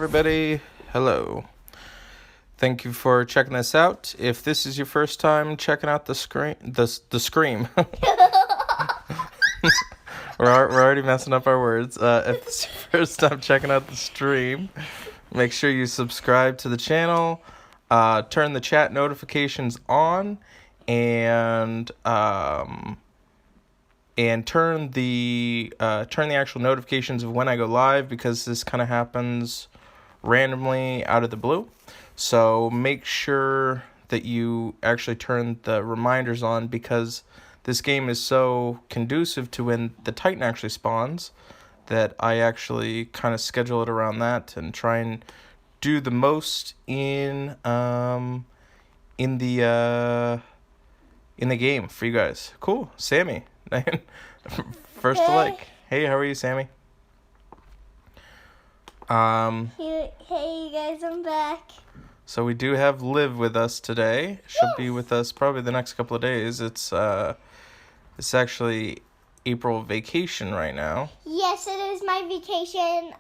everybody. Hello. Thank you for checking this out. If this is your first time checking out the scream, we're already messing up our words. If this is your first time checking out the stream, make sure you subscribe to the channel, turn the chat notifications on, and turn the actual notifications of when I go live, because this kind of happens randomly out of the blue. So make sure that you actually turn the reminders on, because this game is so conducive to when the Titan actually spawns that I actually kind of schedule it around that and try and do the most in the game for you guys. Cool. Sammy. First to like. Hey, how are you, Sammy? Hey you guys, I'm back. So we do have Liv with us today. She'll be with us probably the next couple of days. It's actually April vacation right now. Yes, it is my vacation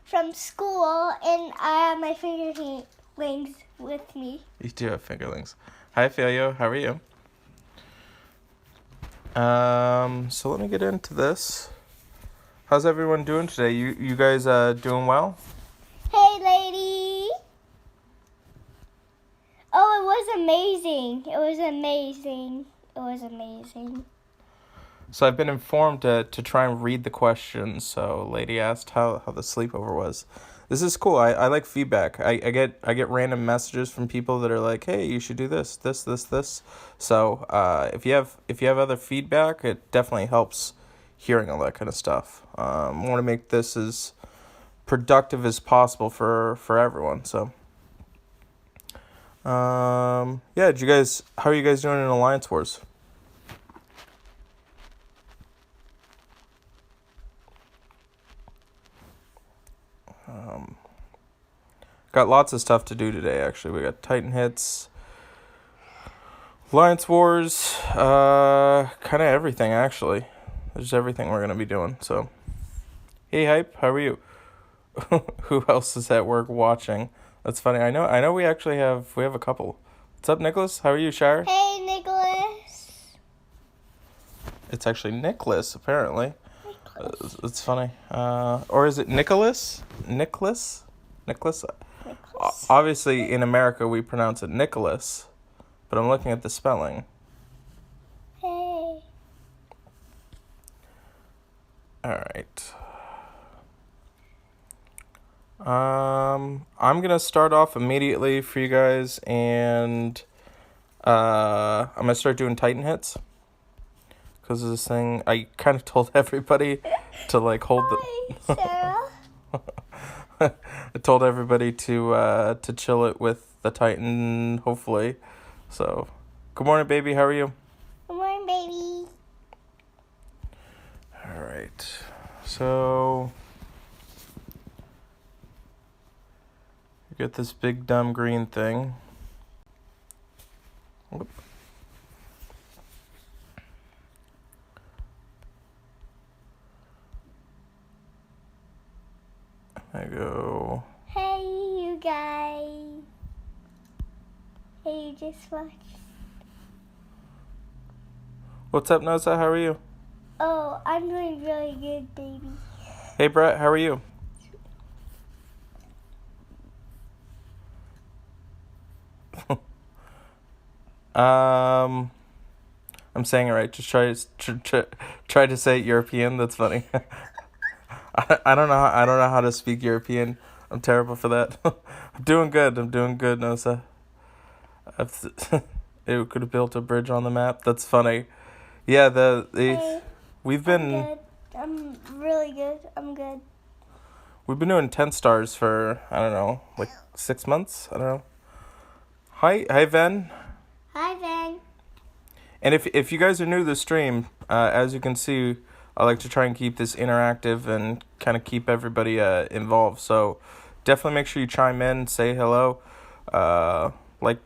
from school, and I have my fingerlings with me. You do have fingerlings. Hi, Filio. How are you? So let me get into this. How's everyone doing today? You guys doing well? Hey, lady. Oh, it was amazing. It was amazing. It was amazing. So I've been informed to try and read the questions. So lady asked how the sleepover was. This is cool. I like feedback. I get random messages from people that are like, hey, you should do this. So if you have other feedback, it definitely helps hearing all that kind of stuff. I want to make this as productive as possible for everyone. So how are you guys doing in Alliance Wars? Got lots of stuff to do today, actually. We got Titan hits, Alliance Wars, kind of everything, actually. There's everything we're going to be doing, so. Hey, Hype, how are you? Who else is at work watching? That's funny. I know we actually have a couple. What's up, Nicholas? How are you, Shire? Hey, Nicholas. It's actually Nicholas, apparently. Nicholas. It's funny. Or is it Nicholas? Nicholas? Obviously, in America, we pronounce it Nicholas, but I'm looking at the spelling. Hey. All right. I'm gonna start off immediately for you guys, and I'm gonna start doing Titan hits, because of this thing. I kind of told everybody to like hold Hi, Sarah. I told everybody to chill it with the Titan, hopefully. So, good morning, baby. How are you? Good morning, baby. All right. So, you get this big dumb green thing. Whoop. I go. Hey, you guys. Hey, you just watched. What's up, Nosa? How are you? Oh, I'm doing really good, baby. Hey, Brett. How are you? I'm saying it right. Just try to say European. That's funny. I don't know how to speak European. I'm terrible for that. I'm doing good, Nosa. It could have built a bridge on the map. That's funny. Yeah, we've been. I'm good. I'm really good. I'm good. We've been doing 10 stars for, I don't know, like 6 months. I don't know. Hi, Ven. Hi, Van. And if you guys are new to the stream, as you can see, I like to try and keep this interactive and kind of keep everybody involved. So definitely make sure you chime in, say hello. Like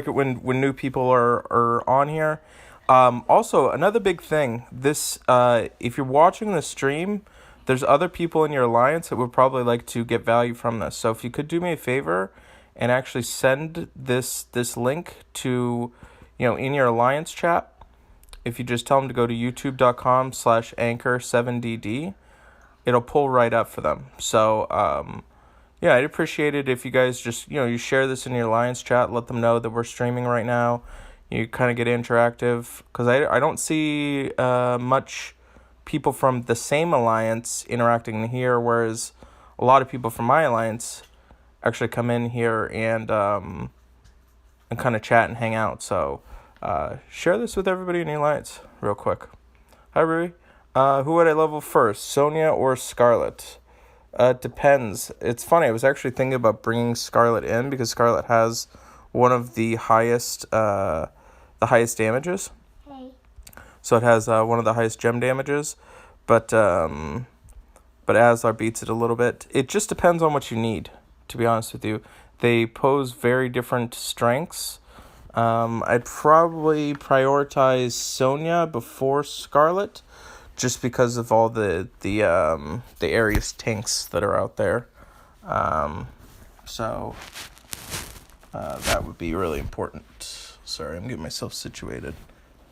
it when new people are on here. Also, another big thing, this if you're watching the stream, there's other people in your alliance that would probably like to get value from this. So if you could do me a favor and actually send this link to, in your alliance chat, if you just tell them to go to youtube.com/anchor7dd, it'll pull right up for them. So, yeah, I'd appreciate it if you guys just, you share this in your alliance chat, let them know that we're streaming right now. You kind of get interactive, because I don't see much people from the same alliance interacting here, whereas a lot of people from my alliance actually come in here and kind of chat and hang out. So share this with everybody in the alliance real quick. Hi, Ruby. Who would I level first, Sonia or Scarlet? Depends. It's funny, I was actually thinking about bringing Scarlet in because Scarlet has one of the highest damages. Hey. So it has one of the highest gem damages, but Aslar beats it a little bit. It just depends on what you need, to be honest with you. They pose very different strengths. I'd probably prioritize Sonia before Scarlet, just because of all the Aries tinks that are out there. So that would be really important. Sorry, I'm getting myself situated.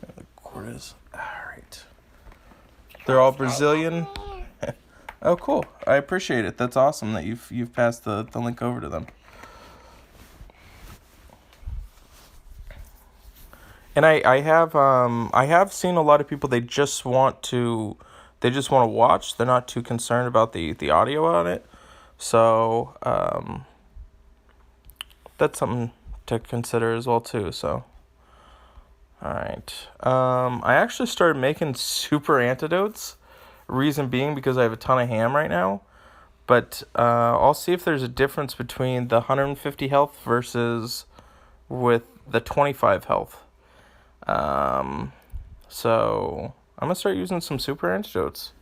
There the cord is. All right. They're all Brazilian. Oh, cool. I appreciate it. That's awesome that you've passed the link over to them. And I have seen a lot of people, they just want to watch. They're not too concerned about the audio on it. So that's something to consider as well too. So all right. I actually started making super antidotes. Reason being because I have a ton of ham right now. But I'll see if there's a difference between the 150 health versus with the 25 health. So I'm gonna start using some super antidotes.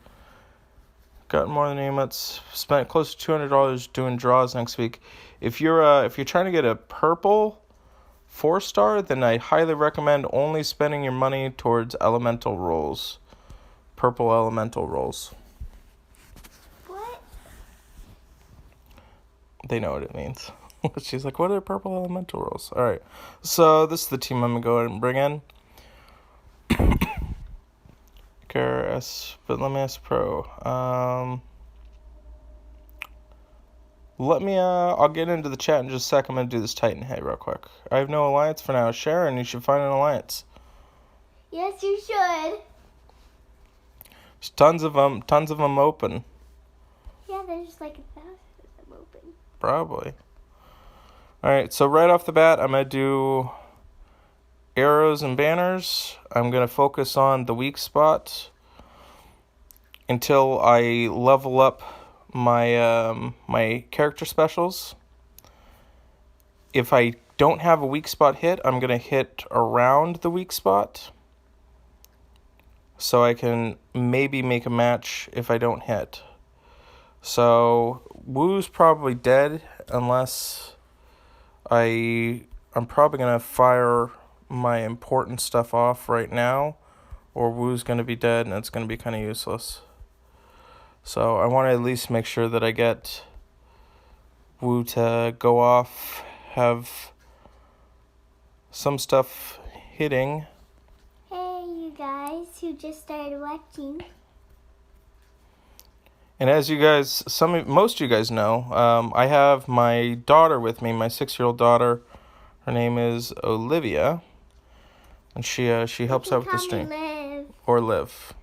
Got more than amulets. Spent close to $200 doing draws next week. If you're trying to get a purple 4-star, then I highly recommend only spending your money towards elemental rolls. Purple elemental rolls. What? They know what it means. She's like, what are purple elemental rolls? All right. So this is the team I'm going to go ahead and bring in. KRS, but let me ask Pro. I'll get into the chat in just a sec. I'm going to do this Titan Head real quick. I have no alliance for now. Sharon, you should find an alliance. Yes, you should. There's tons of them open. Yeah, there's like 1,000 of them open. Probably. All right, so right off the bat, I'm going to do arrows and banners. I'm going to focus on the weak spot until I level up my character specials. If I don't have a weak spot hit, I'm going to hit around the weak spot, so I can maybe make a match if I don't hit. So Woo's probably dead unless I'm probably going to fire my important stuff off right now, or Woo's going to be dead and it's going to be kind of useless. So I want to at least make sure that I get Woo to go off, have some stuff hitting. Hey, you guys who just started watching. And as you guys, most of you guys know, I have my daughter with me, my 6-year-old daughter. Her name is Olivia, and she helps out with the stream. Liv. Or Liv.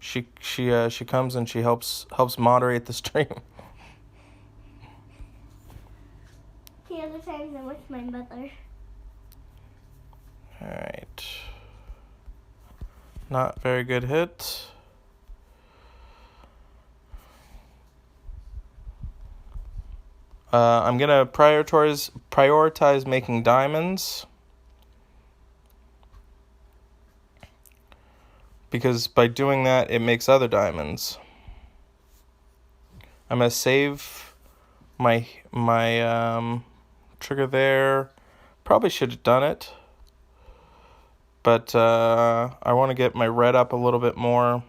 She comes and she helps moderate the stream. The other times I'm with my mother. All right. Not very good hit. I'm gonna prioritize making diamonds, because by doing that it makes other diamonds. I'm gonna save my trigger there. Probably should have done it. But I want to get my red up a little bit more.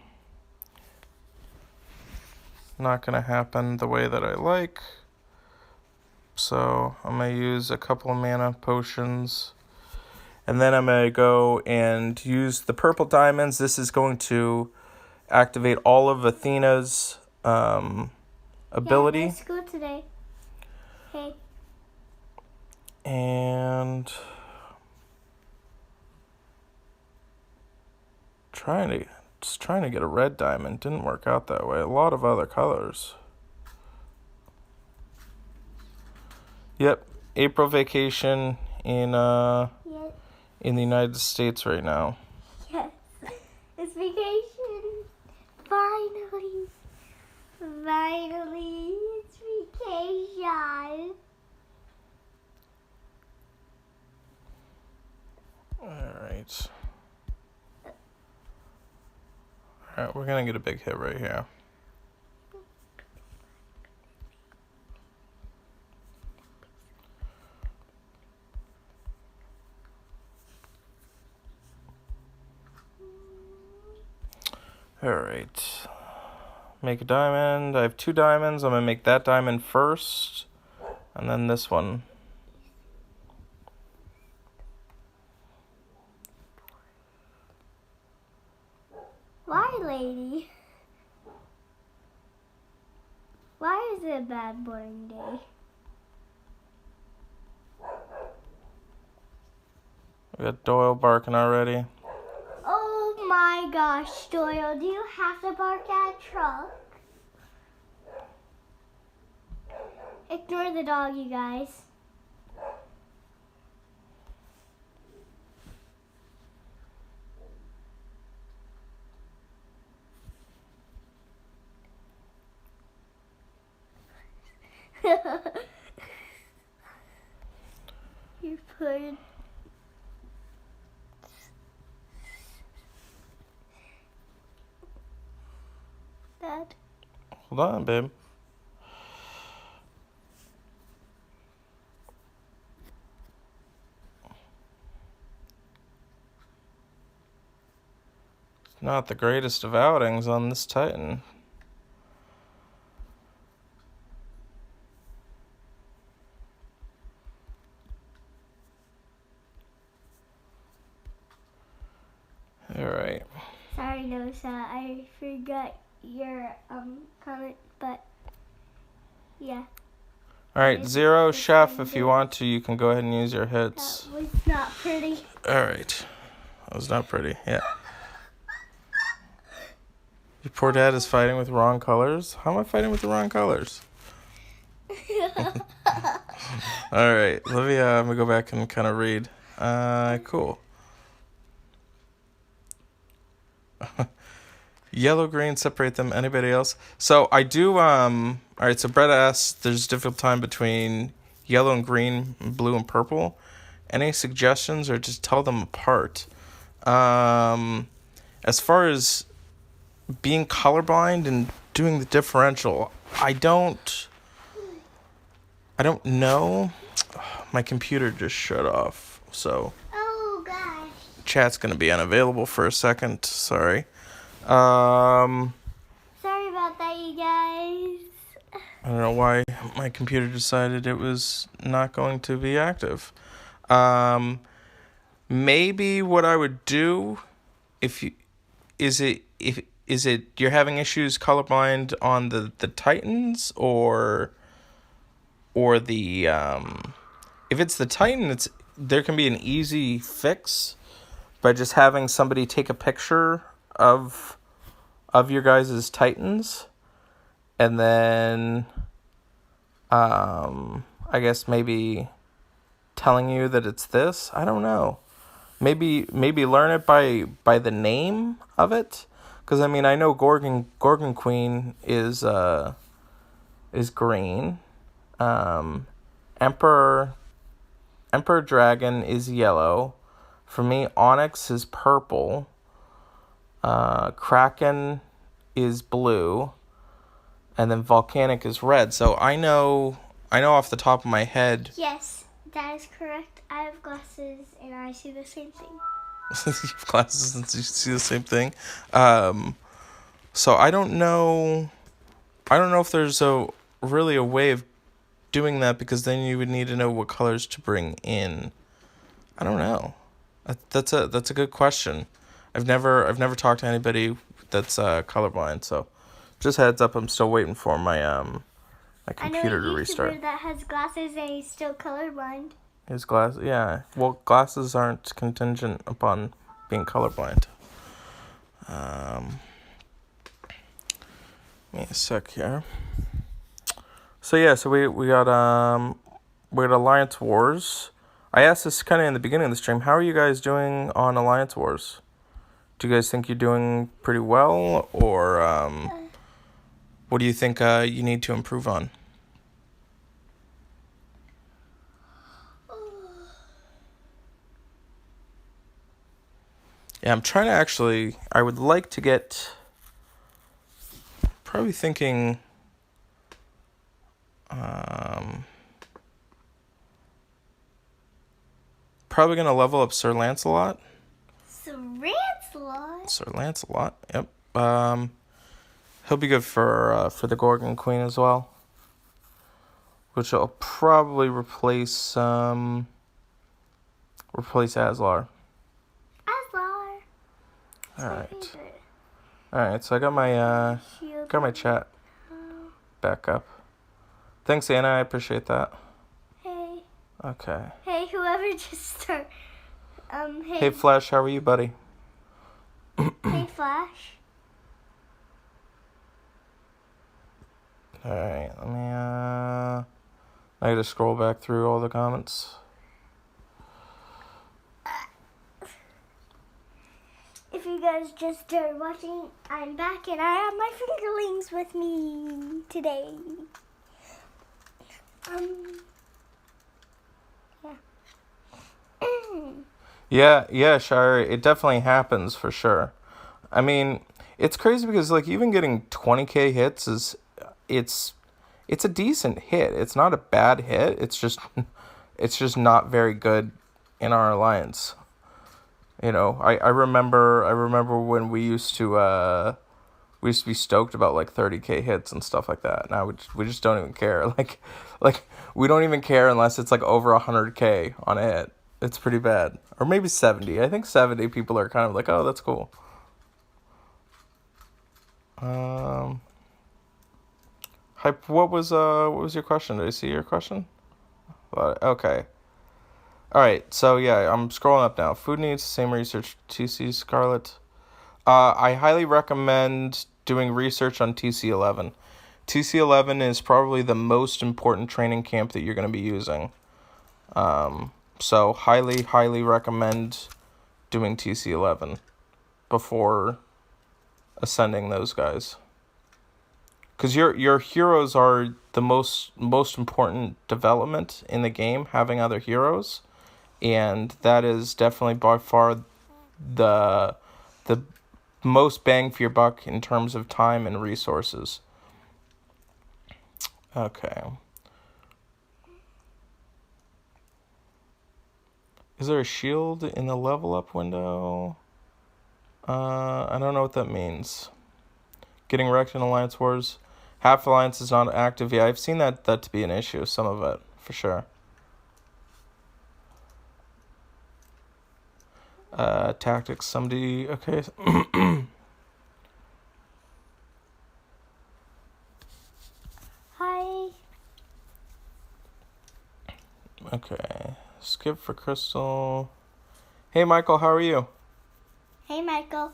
Not going to happen the way that I like. So I'm going to use a couple of mana potions. And then I'm going to go and use the purple diamonds. This is going to activate all of Athena's ability. Yeah, let's go today. Hey. And trying to get a red diamond. Didn't work out that way. A lot of other colors. Yep, April vacation in Yes. in the United States right now. Yes. It's vacation. Finally. Finally, it's vacation. Alright, we're gonna get a big hit right here. Alright. Make a diamond. I have 2 diamonds. I'm gonna make that diamond first. And then this one. Why, lady? Why is it a bad boring day? We got Doyle barking already. Oh my gosh, Doyle, do you have to bark at a truck? Ignore the dog, you guys. You put that. Hold on, babe. It's not the greatest of outings on this Titan. Alright. Sorry, Nosa, I forgot your comment, but yeah. Alright, Zero, Chef, if you want to, you can go ahead and use your hits. That was not pretty. Alright. That was not pretty, yeah. Your poor dad is fighting with wrong colors? How am I fighting with the wrong colors? Alright, let me, I'm gonna go back and kind of read. Cool. Yellow, green, separate them. Anybody else? So I do, alright, so Brett asked, there's a difficult time between yellow and green, blue and purple. Any suggestions or just tell them apart? As far as being colorblind and doing the differential, I don't know. My computer just shut off, so Oh gosh. chat's gonna be unavailable for a second. Sorry. I Sorry about that, you guys. don't know why my computer decided it was not going to be active. Maybe what I would do if you're having issues colorblind on the Titans or the if it's the Titan, there can be an easy fix by just having somebody take a picture of your guys' Titans, and then I guess maybe telling you that it's this. I don't know. Maybe learn it by the name of it, because I mean I know Gorgon Queen is green. Emperor Dragon is yellow. For me, Onyx is purple. Kraken is blue. And then Volcanic is red. So I know off the top of my head. Yes, that is correct. I have glasses and I see the same thing. You have glasses and you see the same thing. So I don't know. I don't know if there's really a way of doing that, because then you would need to know what colors to bring in. I don't know. That's a good question. I've never talked to anybody that's colorblind. So just heads up, I'm still waiting for my computer to restart. I know a YouTuber that has glasses and he's still colorblind. His glasses, yeah. Well, glasses aren't contingent upon being colorblind. Give me a sec here. So yeah, so we got Alliance Wars. I asked this kind of in the beginning of the stream. How are you guys doing on Alliance Wars? Do you guys think you're doing pretty well, or what do you think you need to improve on? Yeah, I'm trying to actually. I would like to get. Probably thinking. Probably gonna level up Sir Lancelot. Sir Lancelot? Sir Lancelot. Yep. He'll be good for the Gorgon Queen as well, which will probably replace Aslar. Aslar. All right. So I got my chat back up. Thanks, Anna. I appreciate that. Hey. Okay. Hey, whoever just started. Hey, Flash. How are you, buddy? Hey, Flash. All right. Let me. I gotta scroll back through all the comments. If you guys just started watching, I'm back and I have my fingerlings with me today. Yeah, Shire. It definitely happens for sure. I mean, it's crazy because like even getting 20k hits it's a decent hit. It's not a bad hit. It's just not very good in our alliance. You know, I remember when we used to be stoked about like 30k hits and stuff like that. Now we just don't even care. Like we don't even care unless it's like over 100k on a hit. It's pretty bad. Or maybe 70. I think 70 people are kind of like, "Oh, that's cool." Hype, what was your question? Did I see your question? Okay. All right. So yeah, I'm scrolling up now. Food needs the same research. TC Scarlet. I highly recommend doing research on TC11. TC11 is probably the most important training camp that you're going to be using. So highly recommend doing TC11 before ascending those guys. Because your heroes are the most important development in the game, having other heroes, and that is definitely by far the most bang for your buck in terms of time and resources. Okay. Is there a shield in the level up window? I don't know what that means. Getting wrecked in Alliance Wars. Half Alliance is not active. Yeah, I've seen that to be an issue, some of it, for sure. Tactics, somebody, okay. Hi. Okay, skip for Crystal. Hey, Michael, how are you? Hey, Michael.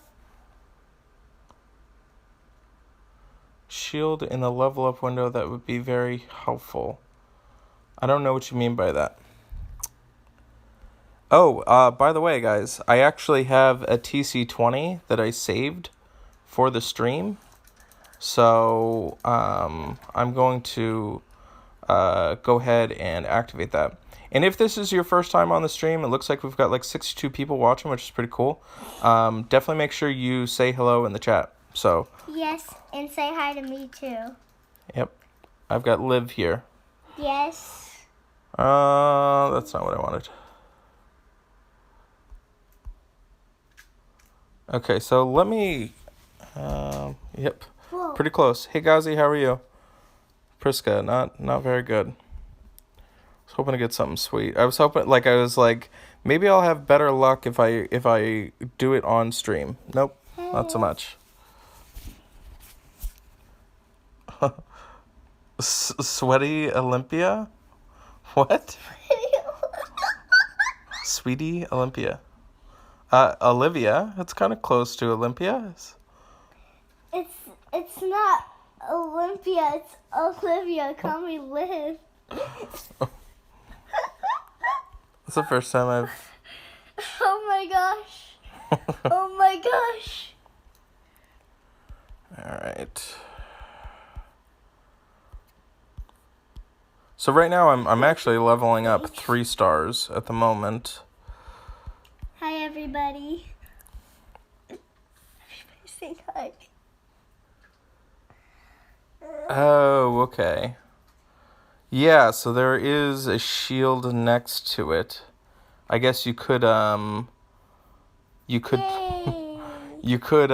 Shield in the level up window, that would be very helpful. I don't know what you mean by that. Oh, by the way, guys, I actually have a TC20 that I saved for the stream. So, I'm going to go ahead and activate that. And if this is your first time on the stream, it looks like we've got like 62 people watching, which is pretty cool. Definitely make sure you say hello in the chat. So. Yes, and say hi to me too. Yep. I've got Liv here. Yes. That's not what I wanted. Okay, so let me. Yep, Whoa. pretty close. Hey, Gazi, how are you? Priska, not very good. I was hoping to get something sweet. I was hoping, maybe I'll have better luck if I do it on stream. Nope, not so much. Sweaty Olympia? What? Sweetie Olympia. Olivia. It's kind of close to Olympia. It's not Olympia. It's Olivia. Call me Liv. That's the first time I've. Oh my gosh. Oh my gosh. All right. So right now I'm actually leveling up 3 stars at the moment. Hi everybody. Everybody say hi. Oh, okay. Yeah, so there is a shield next to it. I guess you could you could Yay. you could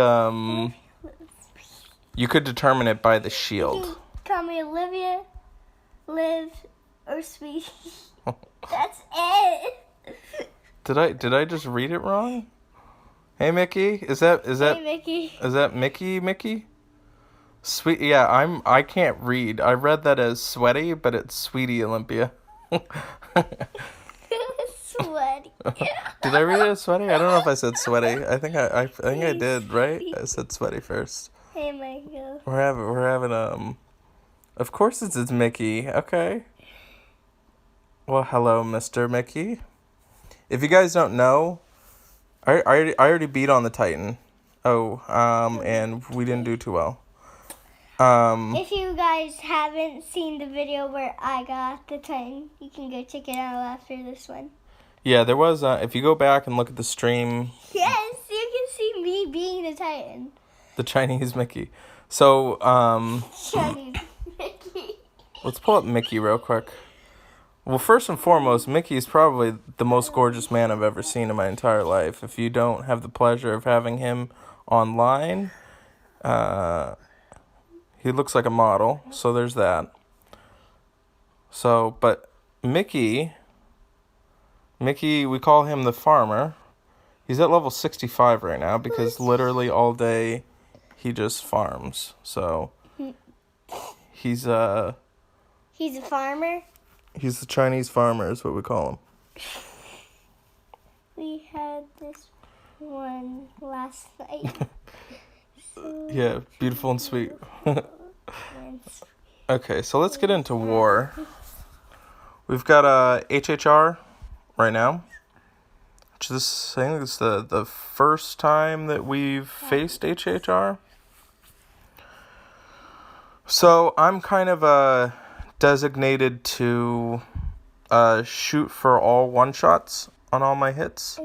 you could determine it by the You shield. can call me Olivia, Liv, or Sweetie. That's it. Did I just read it wrong? Hey Mickey, is that Hey Mickey. is that Mickey? Sweet, yeah, I can't read. I read that as sweaty, but it's Sweetie Olympia. Sweaty. Did I read it as sweaty? I don't know if I said sweaty. I think I think I did, right? I said sweaty first. Hey Michael. We're having of course it's Mickey. Okay. Well, hello, Mr. Mickey. If you guys don't know, I already beat on the Titan. Oh, and we didn't do too well. If you guys haven't seen the video where I got the Titan, you can go check it out after this one. Yeah, there was if you go back and look at the stream, Yes, you can see me being the Titan. the Chinese Mickey. So, Shiny Mickey. let's pull up Mickey real quick. Well, first and foremost, Mickey is probably the most gorgeous man I've ever seen in my entire life. If you don't have the pleasure of having him online, he looks like a model, so there's that. So, but Mickey, we call him the farmer. He's at level 65 right now because literally all day he just farms. So, he's a farmer. He's the Chinese farmer is what we call him. We had this one last night. Yeah, beautiful and sweet. Okay, so let's get into war. We've got HHR right now. Which this, I think this is the first time that we've faced HHR. So I'm kind of designated to shoot for all one-shots on all my hits.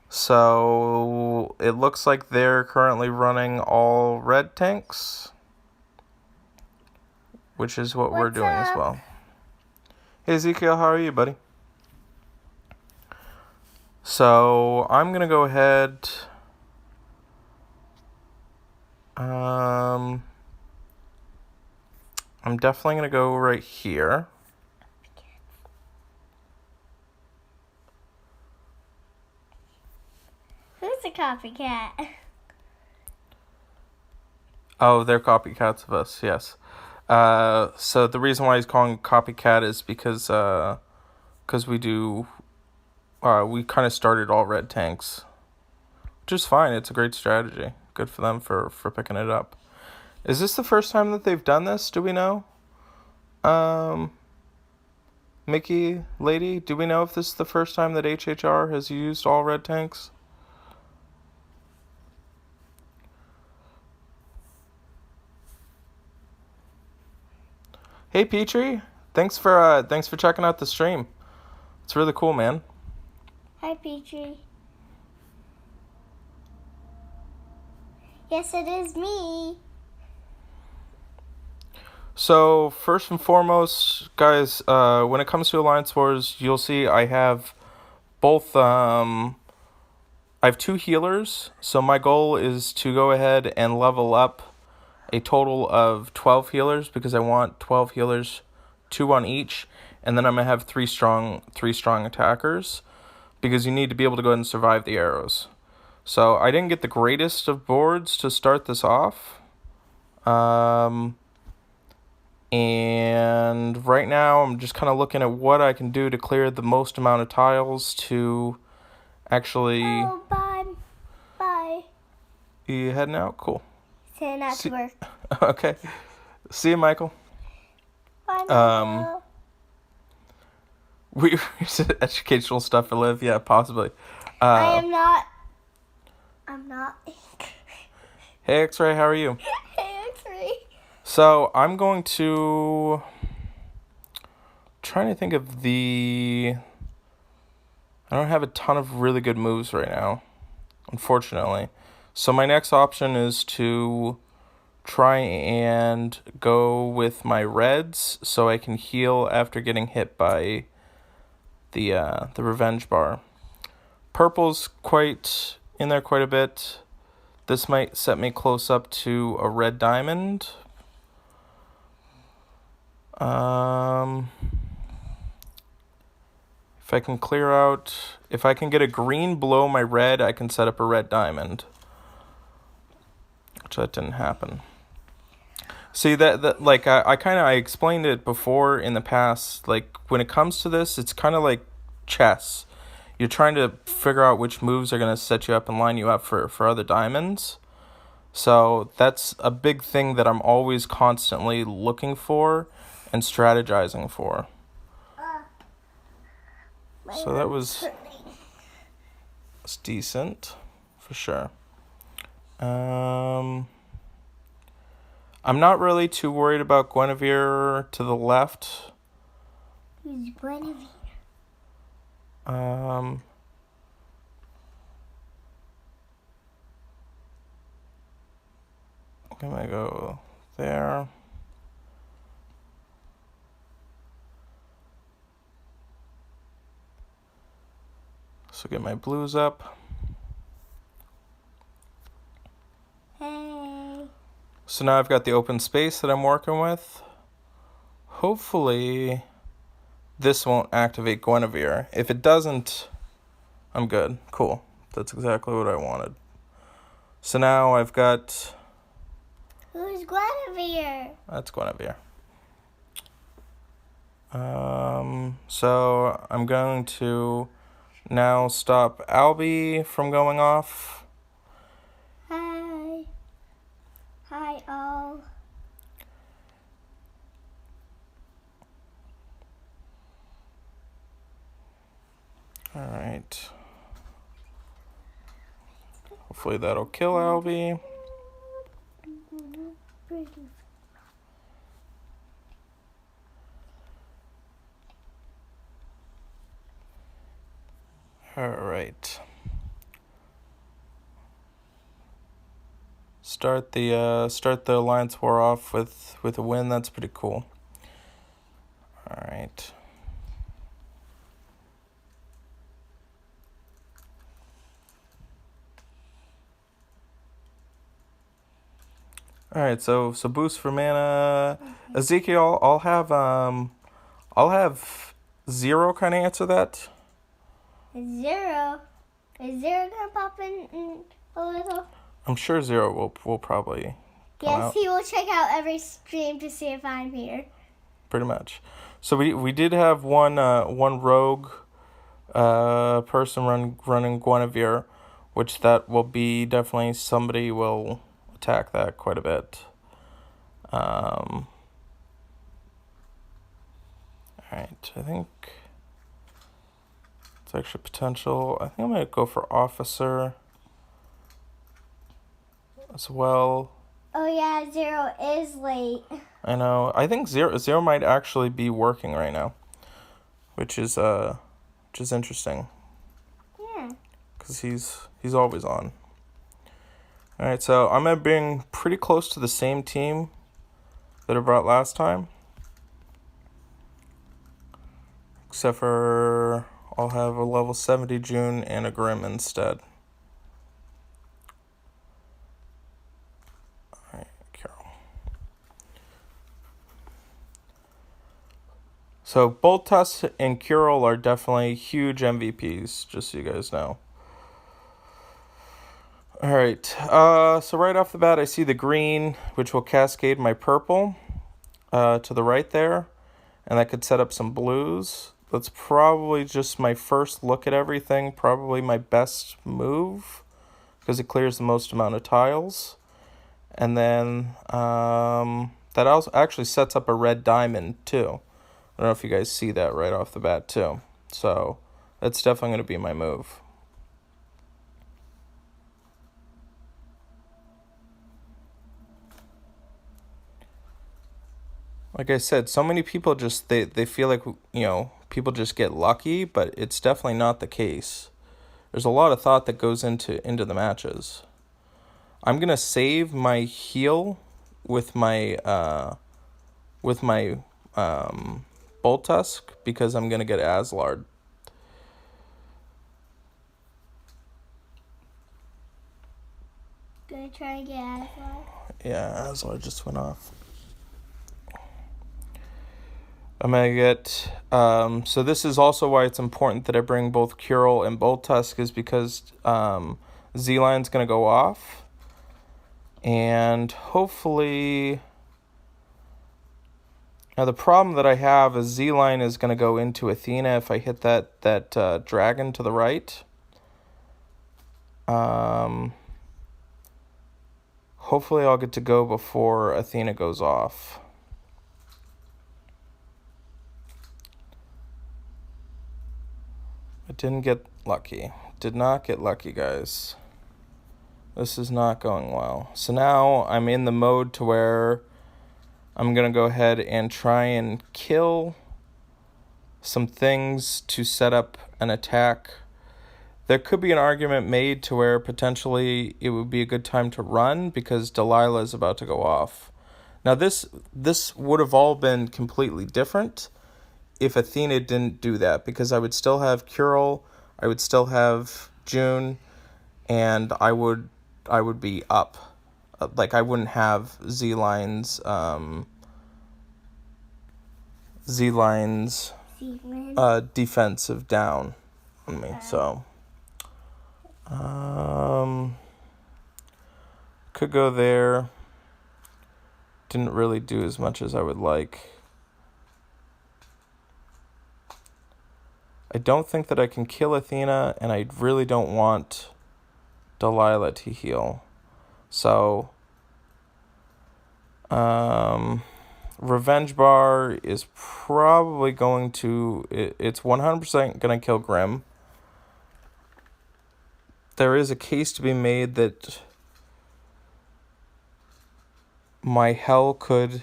So it looks like they're currently running all red tanks, which is what we're doing as well. Hey Ezekiel, how are you, buddy? So I'm gonna go ahead. I'm definitely gonna go right here. Who's a copycat? Oh, they're copycats of us, yes. So the reason why he's calling copycat is because we do, we kind of started all red tanks, which is fine. It's a great strategy. Good for them for picking it up. Is this the first time that they've done this? Do we know? Mickey, lady, do we know if this is the first time that HHR has used all red tanks? Hey Petrie, thanks for checking out the stream. It's really cool, man. Hi Petrie. Yes, it is me. So first and foremost, guys, when it comes to Alliance Wars, you'll see I have both I have 2 healers, so my goal is to go ahead and level up a total of 12 healers because I want 12 healers, 2 on each, and then I'm gonna have 3 strong attackers because you need to be able to go ahead and survive the arrows. So I didn't get the greatest of boards to start this off. And right now I'm just kind of looking at what I can do to clear the most amount of tiles to actually... Oh, bye. Bye. You heading out? Cool. Send out to work. Okay. See you, Michael. Bye, Michael. We said educational stuff for Liv. Yeah, possibly. I'm not. Hey, X-Ray, how are you? Hey, X-Ray. So I'm going to... trying to think of the... I don't have a ton of really good moves right now, unfortunately. So my next option is to try and go with my reds so I can heal after getting hit by the revenge bar. Purple's quite in there quite a bit. This might set me close up to a red diamond. If I can clear out... if I can get a green below my red, I can set up a red diamond. Which that didn't happen. See, that like, I explained it before in the past. Like, when it comes to this, it's kind of like chess. You're trying to figure out which moves are going to set you up and line you up for other diamonds. So that's a big thing that I'm always constantly looking for and strategizing for. So that was decent, for sure. I'm not really too worried about Guinevere to the left. Who's Guinevere? I'm gonna go there. So get my blues up. Hey. So now I've got the open space that I'm working with. Hopefully this won't activate Guinevere. If it doesn't, I'm good. Cool. That's exactly what I wanted. So now I've got... Who's Guinevere? That's Guinevere. So I'm going to now stop Albie from going off. Hi. Hi, all. All right. Hopefully that'll kill Albie. All right. Start the Alliance War off with a win. That's pretty cool. All right. All right. So boost for mana. Ezekiel, I'll have Zero kind of answer that. Zero. Is Zero gonna pop in a little? I'm sure Zero will probably come Yes, out. he will check out every stream to see if I'm here. Pretty much. So we did have one rogue person running Guinevere, which that will be definitely somebody will attack that quite a bit. All right, I think it's actually potential. I think I'm gonna go for officer as well. Oh yeah, Zero is late. I know. I think Zero might actually be working right now, which is interesting. Yeah. Because he's always on. All right, so I'm gonna bring pretty close to the same team that I brought last time, except for I'll have a level 70 June and a Grim instead. So Boltus and Curl are definitely huge MVPs, just so you guys know. Alright, so right off the bat I see the green, which will cascade my purple to the right there. And that could set up some blues. That's probably just my first look at everything. Probably my best move, because it clears the most amount of tiles. And then that also actually sets up a red diamond too. I don't know if you guys see that right off the bat too. So that's definitely going to be my move. Like I said, so many people just, they feel like, people just get lucky, but it's definitely not the case. There's a lot of thought that goes into the matches. I'm going to save my heal with my Bolt Tusk, because I'm going to get Aslard. Gonna try and get Aslard? Yeah, Aslard just went off. I'm going to get... so this is also why it's important that I bring both Curl and Bolt Tusk, is because Z-Line's going to go off. And hopefully... Now the problem that I have is Z-Line is going to go into Athena if I hit that dragon to the right. Hopefully I'll get to go before Athena goes off. I didn't get lucky. Did not get lucky, guys. This is not going well. So now I'm in the mode to where I'm going to go ahead and try and kill some things to set up an attack. There could be an argument made to where potentially it would be a good time to run because Delilah is about to go off. Now this would have all been completely different if Athena didn't do that, because I would still have Curl, I would still have June, and I would be up. Like I wouldn't have Z-Line's defensive down on me. So could go there. Didn't really do as much as I would like. I don't think that I can kill Athena, and I really don't want Delilah to heal. So Revenge Bar is probably going to... It's 100% going to kill Grim. There is a case to be made that my Hell could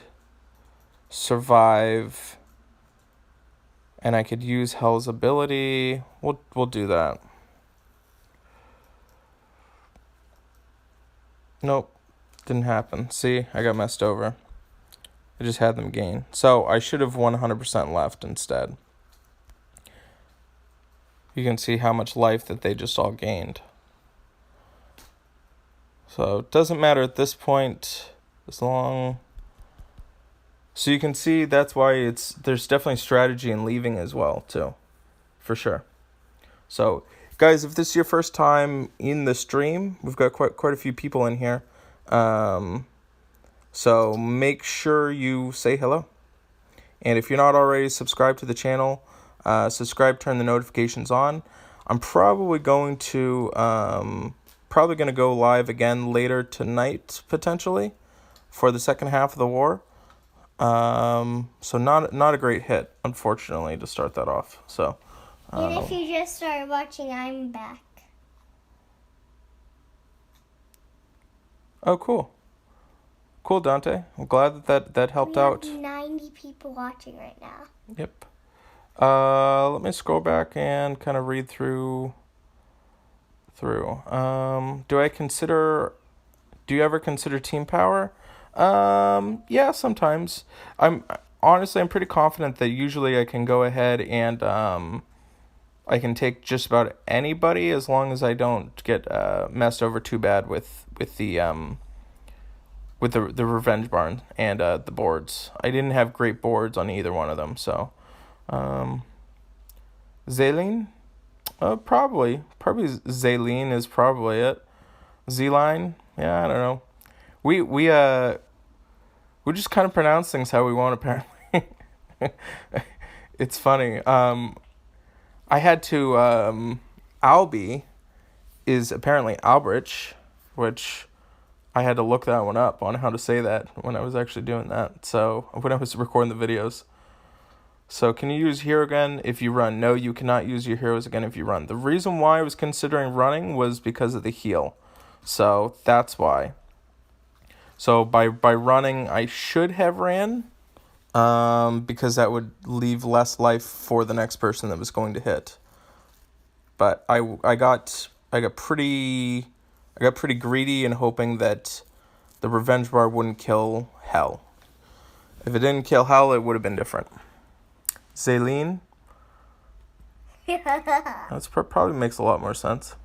survive, and I could use Hell's ability. We'll do that. Nope, didn't happen. See, I got messed over. I just had them gain. So I should have 100% left instead. You can see how much life that they just all gained. So it doesn't matter at this point, as long... So you can see that's why there's definitely strategy in leaving as well, too. For sure. So, guys, if this is your first time in the stream, we've got quite a few people in here. So make sure you say hello. And if you're not already subscribed to the channel, subscribe, turn the notifications on. I'm probably going to go live again later tonight, potentially, for the second half of the war. So not a great hit, unfortunately, to start that off. So, and if you just started watching, I'm back. Oh, cool. Cool, Dante. I'm glad that helped out. We have 90 people watching right now. Yep. Let me scroll back and kind of read through. Do you ever consider team power? Yeah, sometimes. I'm pretty confident that usually I can go ahead and I can take just about anybody as long as I don't get messed over too bad with the Revenge Barn and the boards. I didn't have great boards on either one of them, so Zaline? Probably Zaline is probably it. Z-line? Yeah, I don't know. We just kind of pronounce things how we want, apparently. It's funny. I had to Albie is apparently Albrecht, which I had to look that one up on how to say that when I was actually doing that. So when I was recording the videos. So can you use hero again if you run? No, you cannot use your heroes again if you run. The reason why I was considering running was because of the heal. So that's why. So by running, I should have ran, because that would leave less life for the next person that was going to hit. But I got pretty greedy in hoping that the revenge bar wouldn't kill Hell. If it didn't kill Hell, it would have been different. Zaline? That's probably makes a lot more sense.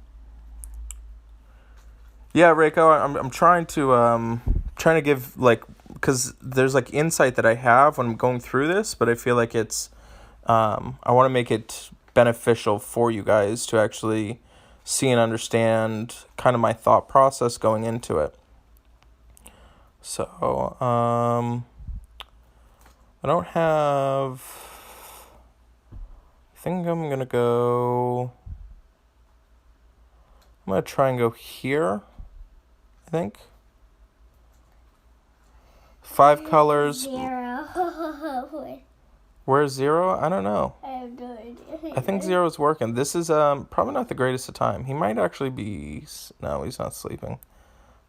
Yeah, Reiko, I'm trying to give, like, because there's like insight that I have when I'm going through this, but I feel like it's I want to make it beneficial for you guys to actually see and understand kind of my thought process going into it. So I don't have. I think I'm gonna go. I'm gonna try and go here. I think 5 colors. 0. Where's 0? I don't know. I have no idea. I think 0 is working. This is probably not the greatest of time. He might actually be. No, he's not sleeping.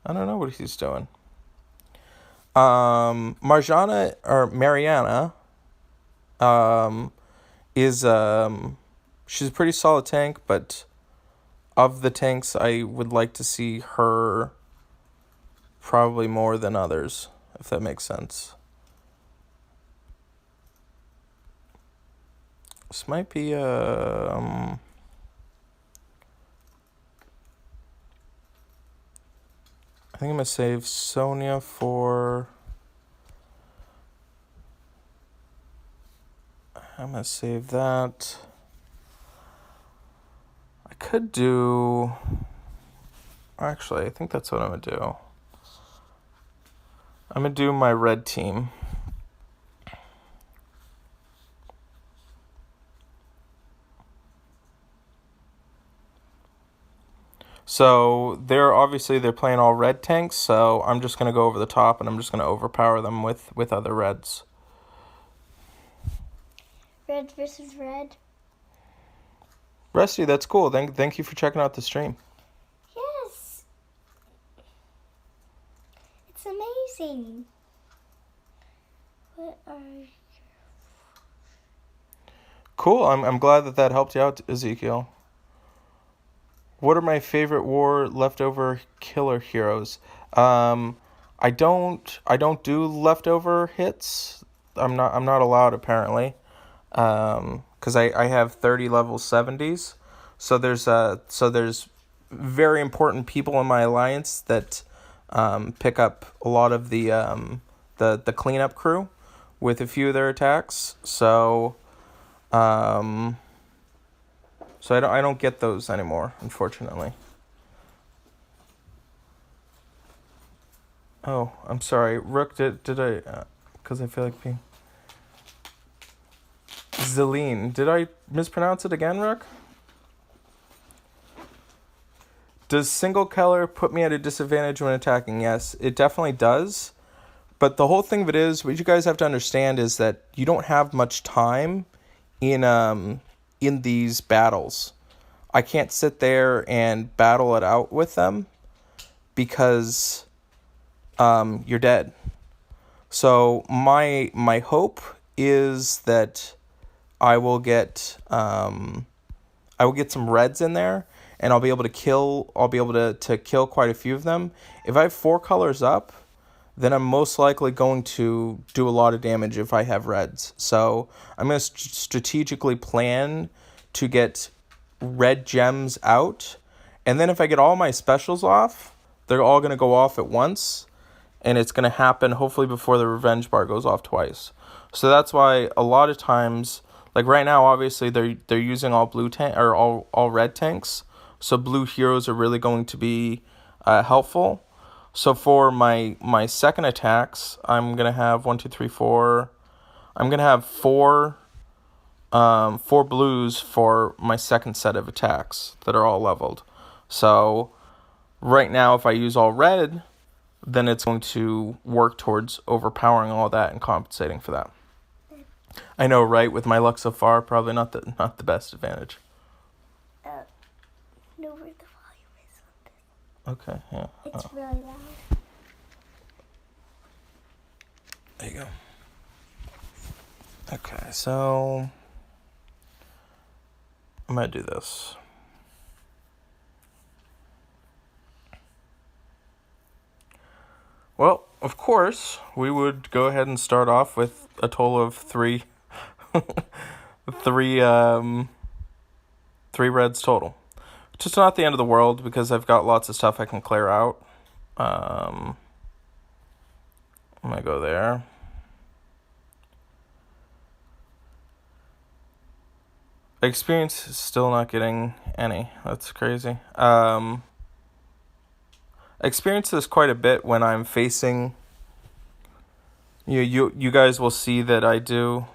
I don't know what he's doing. Marjana or Mariana is she's a pretty solid tank, but of the tanks I would like to see her probably more than others, if that makes sense. This might be I think I'm gonna save Sonia for. I'm gonna save that. I could do. Actually, I think that's what I'm gonna do. I'm gonna do my red team. So they're playing all red tanks, so I'm just gonna go over the top and I'm just gonna overpower them with other reds. Red versus red. Rusty, that's cool. Thank you for checking out the stream. Yes. It's amazing. What are you? Cool. I'm glad that helped you out, Ezekiel. What are my favorite war leftover killer heroes? I don't do leftover hits. I'm not allowed, apparently. Because I have 30 level 70s. So there's very important people in my alliance that pick up a lot of the cleanup crew with a few of their attacks. So I don't get those anymore, unfortunately. Oh, I'm sorry. Rook, did I... Because I feel like being... Zeline. Did I mispronounce it again, Rook? Does single color put me at a disadvantage when attacking? Yes, it definitely does. But the whole thing of it is, what you guys have to understand is that you don't have much time in these battles. I can't sit there and battle it out with them because you're dead. So my hope is that I will get some reds in there, and I'll be able to kill quite a few of them. If I have 4 colors up, then I'm most likely going to do a lot of damage if I have reds. So I'm going to strategically plan to get red gems out, and then if I get all my specials off, they're all going to go off at once, and it's going to happen hopefully before the revenge bar goes off twice. So that's why a lot of times, Like right now, obviously they're using all blue tank or all red tanks, so blue heroes are really going to be helpful. So for my second attacks, I'm gonna have 1, 2, 3, 4. I'm gonna have four blues for my second set of attacks that are all leveled. So right now, if I use all red, then it's going to work towards overpowering all that and compensating for that. I know, right? With my luck so far, probably not the best advantage. Know where the volume is on this. Okay, yeah. It's really loud. There you go. Okay, so I'm gonna do this. Well, of course, we would go ahead and start off with a total of three, three, three reds total. Just not the end of the world because I've got lots of stuff I can clear out. I'm gonna go there. Experience is still not getting any. That's crazy. Experience this quite a bit when I'm facing. You guys will see that I do.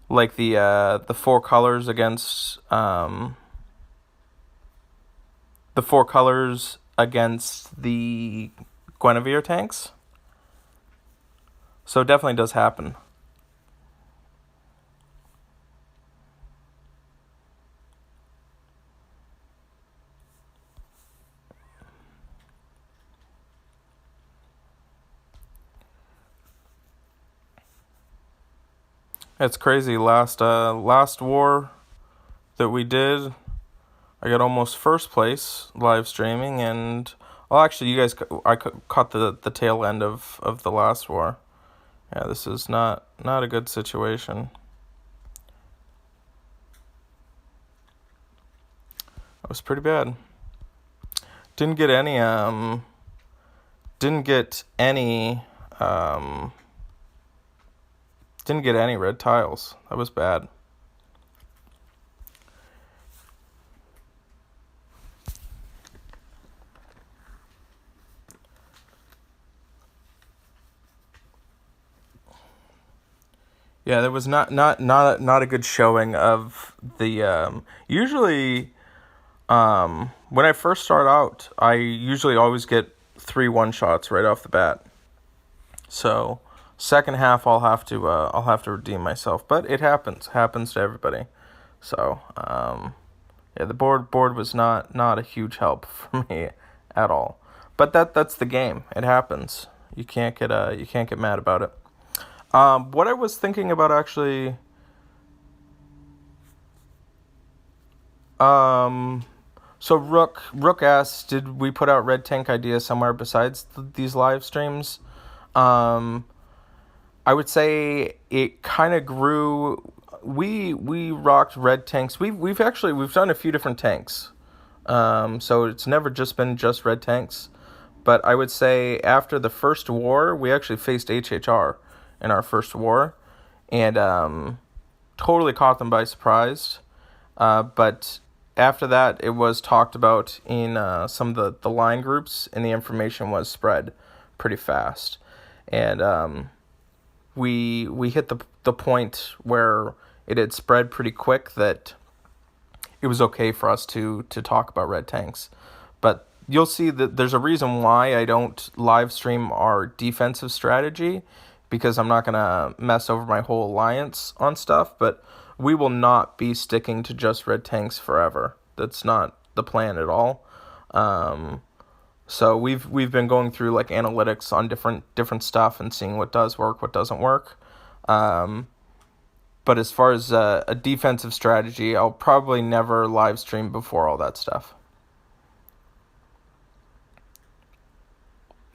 Like the four colors against the four colors against the Guinevere tanks. So it definitely does happen. It's crazy. Last war that we did, I got almost first place live streaming, and well, actually, I caught the tail end of the last war. Yeah, this is not a good situation. It was pretty bad. Didn't get any red tiles. That was bad. Yeah, there was not a good showing of the usually when I first start out, I usually always get 3 one-shots right off the bat. So second half I'll have to redeem myself, but it happens to everybody. So yeah, the board was not a huge help for me at all. But that's the game. It happens. You can't get mad about it. What I was thinking about actually, so Rook asked, did we put out red tank ideas somewhere besides these live streams? I would say it kind of grew. We rocked red tanks. We've done a few different tanks. So it's never just been just red tanks. But I would say after the first war, we actually faced HHR in our first war, and totally caught them by surprise. But after that, it was talked about in some of the line groups, and the information was spread pretty fast. And we hit the point where it had spread pretty quick that it was okay for us to talk about red tanks. But you'll see that there's a reason why I don't live stream our defensive strategy, because I'm not going to mess over my whole alliance on stuff, but we will not be sticking to just red tanks forever. That's not the plan at all. So we've been going through like analytics on different stuff and seeing what does work, what doesn't work. But as far as a defensive strategy, I'll probably never live stream before all that stuff.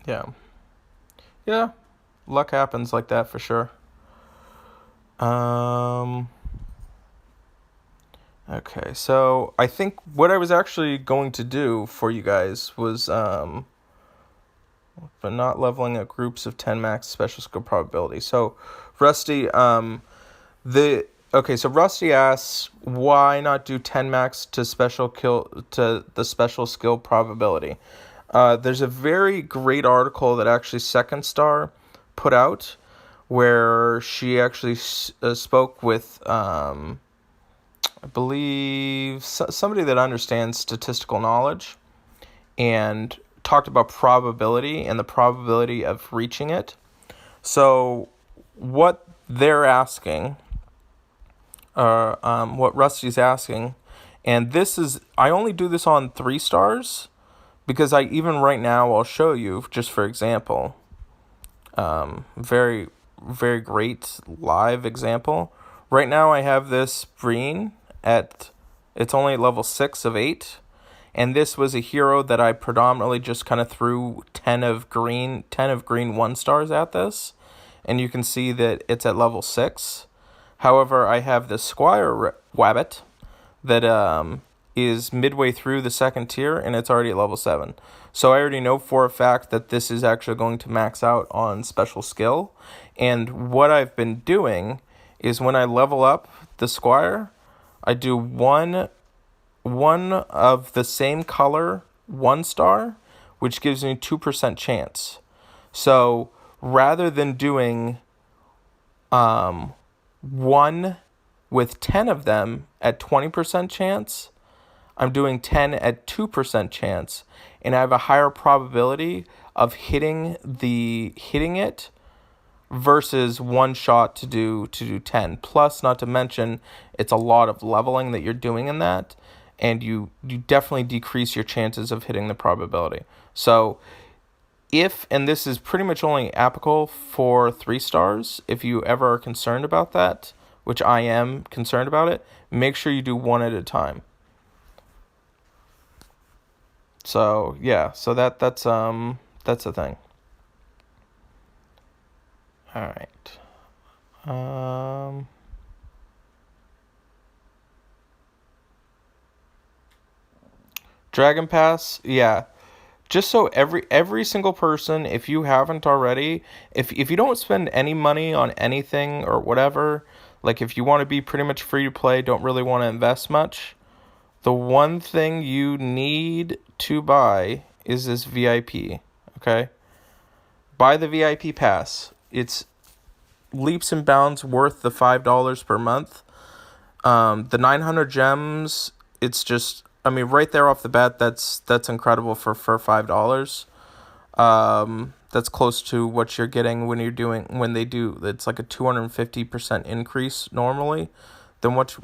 Yeah. Luck happens like that for sure. Okay, so I think what I was actually going to do for you guys was, but not leveling at groups of 10 max special skill probability. So Rusty, so Rusty asks, why not do 10 max to the special skill probability? There's a very great article that actually Second Star put out, where she actually spoke with, I believe, somebody that understands statistical knowledge, and talked about probability and the probability of reaching it. So what they're asking, what Rusty's asking, and I only do this on 3 stars, because even right now, I'll show you, just for example, very, very great live example. Right now I have this Breen it's only level 6 of 8, and this was a hero that I predominantly just kind of threw 10 of green 1 stars at this, and you can see that it's at level 6. However, I have this Squire Wabbit that is midway through the 2nd tier, and it's already at level 7. So I already know for a fact that this is actually going to max out on special skill. And what I've been doing is, when I level up the Squire, I do one of the same color 1 star, which gives me 2% chance. So rather than doing 1 with 10 of them at 20% chance, I'm doing 10 at 2% chance, and I have a higher probability of hitting it versus 1 shot to do 10. Plus, not to mention, it's a lot of leveling that you're doing in that, and you definitely decrease your chances of hitting the probability. So and this is pretty much only applicable for 3 stars, if you ever are concerned about that, which I am concerned about it, make sure you do 1 at a time. So yeah, so that's the thing. All right. Dragon Pass, yeah. Just so every single person, if you haven't already, if you don't spend any money on anything or whatever, like if you want to be pretty much free to play, don't really want to invest much, the one thing you need to buy is this VIP, okay? Buy the VIP pass. It's leaps and bounds worth the $5 per month. The 900 gems, it's just, I mean, right there off the bat, that's incredible for $5. That's close to what you're getting when they do. It's like a 250% increase normally than what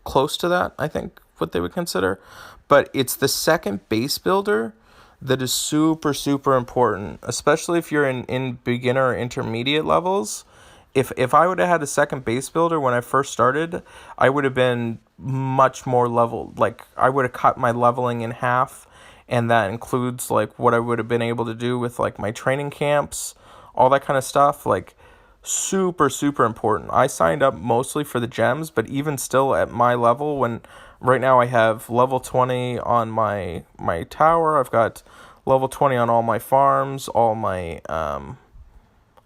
close to that, I think, what they would consider. But it's the second base builder that is super, super important, especially if you're in beginner or intermediate levels. If I would have had a second base builder when I first started, I would have been much more leveled. Like, I would have cut my leveling in half, and that includes, like, what I would have been able to do with, like, my training camps, all that kind of stuff. Like, super, super important. I signed up mostly for the gems, but even still at my level, when right now I have level 20 on my tower, I've got level 20 on all my farms, all my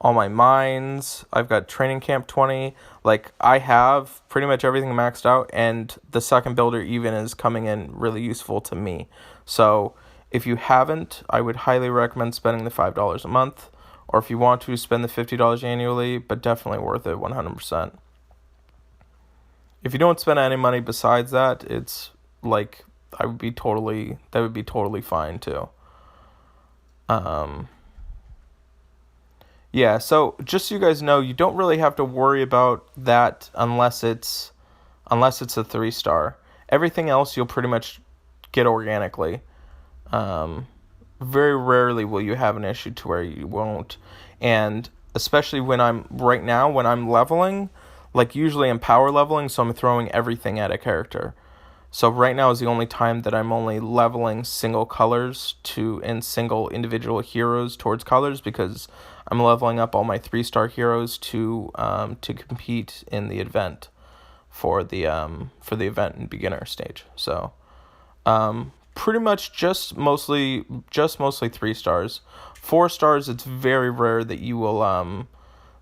mines, I've got training camp 20, like, I have pretty much everything maxed out, and the second builder even is coming in really useful to me. So if you haven't, I would highly recommend spending the $5 a month, or if you want to, spend the $50 annually, but definitely worth it 100%. If you don't spend any money besides that, it's like, that would be totally fine too. Yeah, so just so you guys know, you don't really have to worry about that unless it's a 3-star. Everything else you'll pretty much get organically. Very rarely will you have an issue to where you won't. And especially when I'm leveling, like, usually I'm power leveling, so I'm throwing everything at a character. So right now is the only time that I'm only leveling single colors and single individual heroes towards colors, because I'm leveling up all my 3-star heroes to compete in the event for the event in beginner stage. So pretty much just mostly 3 stars. 4 stars, it's very rare that you will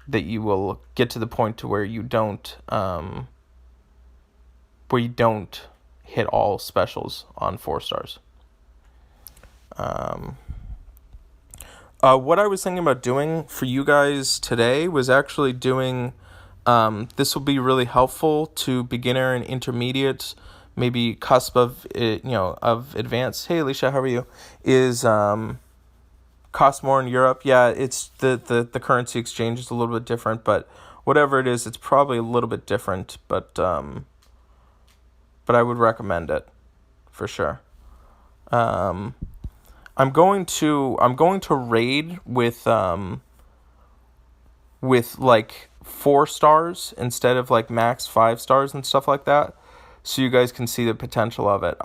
that you will get to the point to where you don't hit all specials on 4 stars. What I was thinking about doing for you guys today was actually doing, this will be really helpful to beginner and intermediate, maybe cusp of of advanced. Hey Alicia, how are you? Is cost more in Europe? Yeah, it's the currency exchange is a little bit different, but whatever it is, it's probably a little bit different, but I would recommend it for sure. I'm going to raid with like 4 stars instead of like max 5 stars and stuff like that, so you guys can see the potential of it.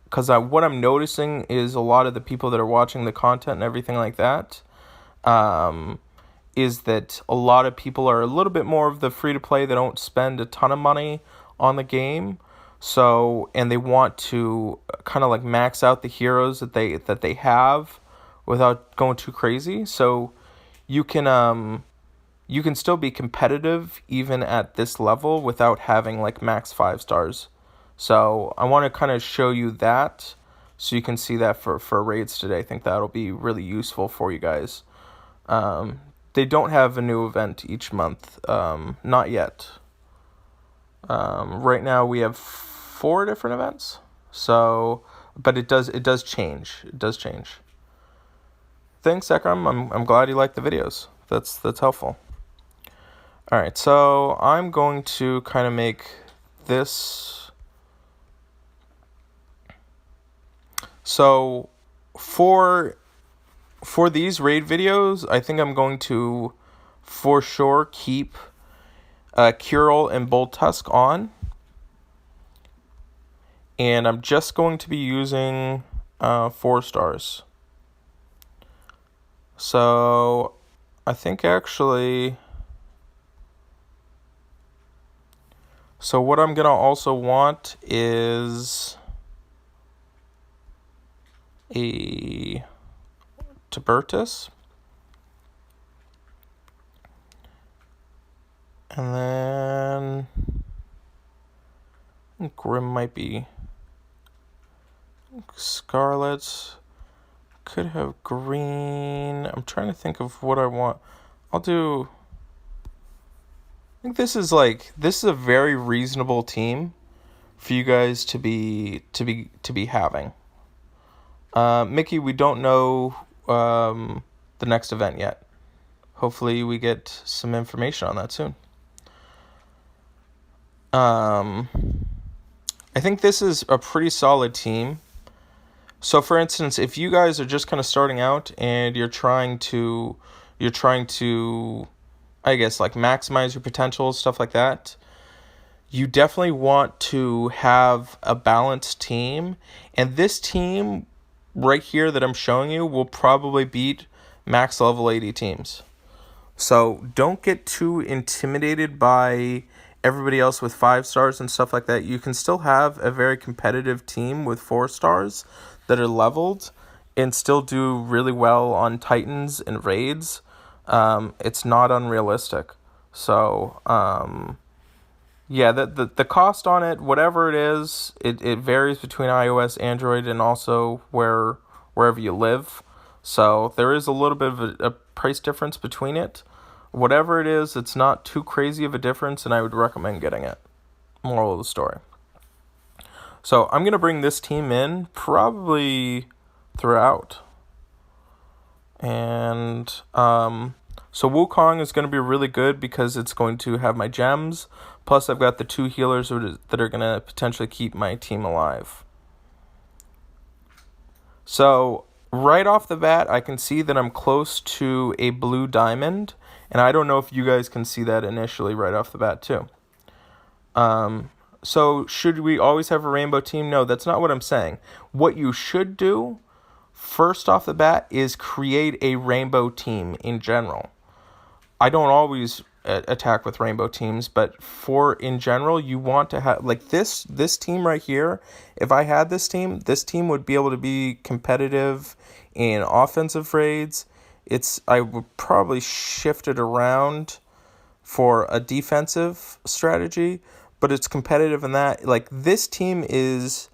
Because what I'm noticing is a lot of the people that are watching the content and everything like that, is that a lot of people are a little bit more of the free to play. They don't spend a ton of money on the game. So, and they want to kind of like max out the heroes that they have without going too crazy. So you can still be competitive even at this level without having like max 5 stars. So I want to kind of show you that so you can see that for raids today. I think that'll be really useful for you guys. They don't have a new event each month. Not yet. Right now we have 4 different events. So, but it does change. It does change. Thanks, Ekram. I'm glad you like the videos. That's helpful. All right, so I'm going to kind of make this. So for these raid videos, I think I'm going to for sure keep Curel and Bold Tusk on. And I'm just going to be using 4 stars. So I think actually, so what I'm going to also want is a Tibertus. And then I think Grim might be Scarlet. Could have green. I'm trying to think of what I want. I think this is a very reasonable team for you guys to be having. Mickey, we don't know the next event yet. Hopefully we get some information on that soon. I think this is a pretty solid team. So for instance, if you guys are just kind of starting out and you're trying to I guess like maximize your potential, stuff like that, you definitely want to have a balanced team. And this team right here that I'm showing you will probably beat max level 80 teams. So don't get too intimidated by everybody else with 5 stars and stuff like that. You can still have a very competitive team with 4 stars that are leveled and still do really well on Titans and raids. It's not unrealistic. So, yeah, the cost on it, whatever it is, it varies between iOS, Android, and also wherever you live. So there is a little bit of a price difference between it. Whatever it is, it's not too crazy of a difference, and I would recommend getting it. Moral of the story. So I'm going to bring this team in probably throughout. And so Wukong is going to be really good because it's going to have my gems. Plus I've got the 2 healers that are going to potentially keep my team alive. So right off the bat, I can see that I'm close to a blue diamond. And I don't know if you guys can see that initially right off the bat too. So should we always have a rainbow team? No, that's not what I'm saying. What you should do first off the bat is create a rainbow team in general. I don't always attack with rainbow teams, but in general, you want to have like this team right here. If I had this team would be able to be competitive in offensive raids. I would probably shift it around for a defensive strategy, but it's competitive in that. Like, this team is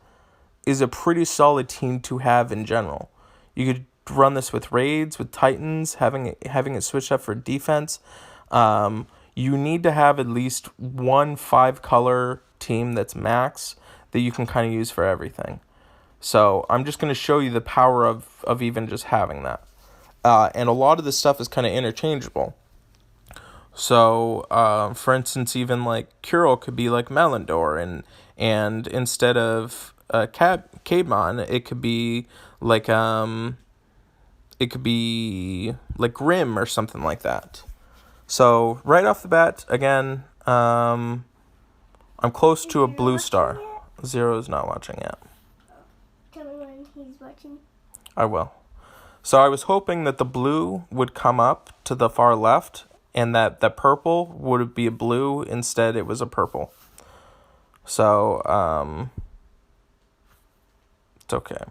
a pretty solid team to have in general. You could run this with raids, with titans, having it switched up for defense. You need to have at least one 5-color team that's max that you can kind of use for everything. So I'm just going to show you the power of even just having that. And a lot of this stuff is kind of interchangeable. So, for instance, even like Curl could be like Melindor, and instead of Caedmon, it could be like Grim or something like that. So right off the bat, again, I'm close to a blue star. Zero is not watching yet. Tell me when he's watching. I will. So I was hoping that the blue would come up to the far left, and that the purple would be a blue. Instead, it was a purple. So, it's okay.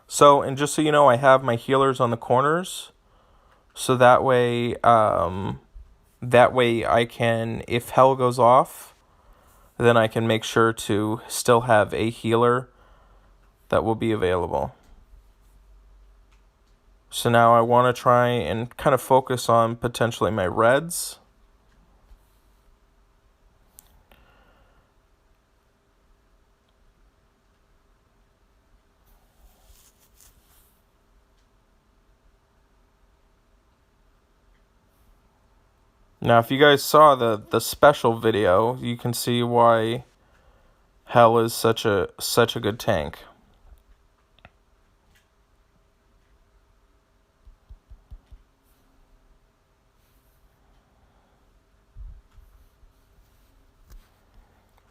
So, and just so you know, I have my healers on the corners, so that way I can, if hell goes off, then I can make sure to still have a healer that will be available. So now I want to try and kind of focus on potentially my reds. Now, if you guys saw the special video, you can see why Hell is such a good tank.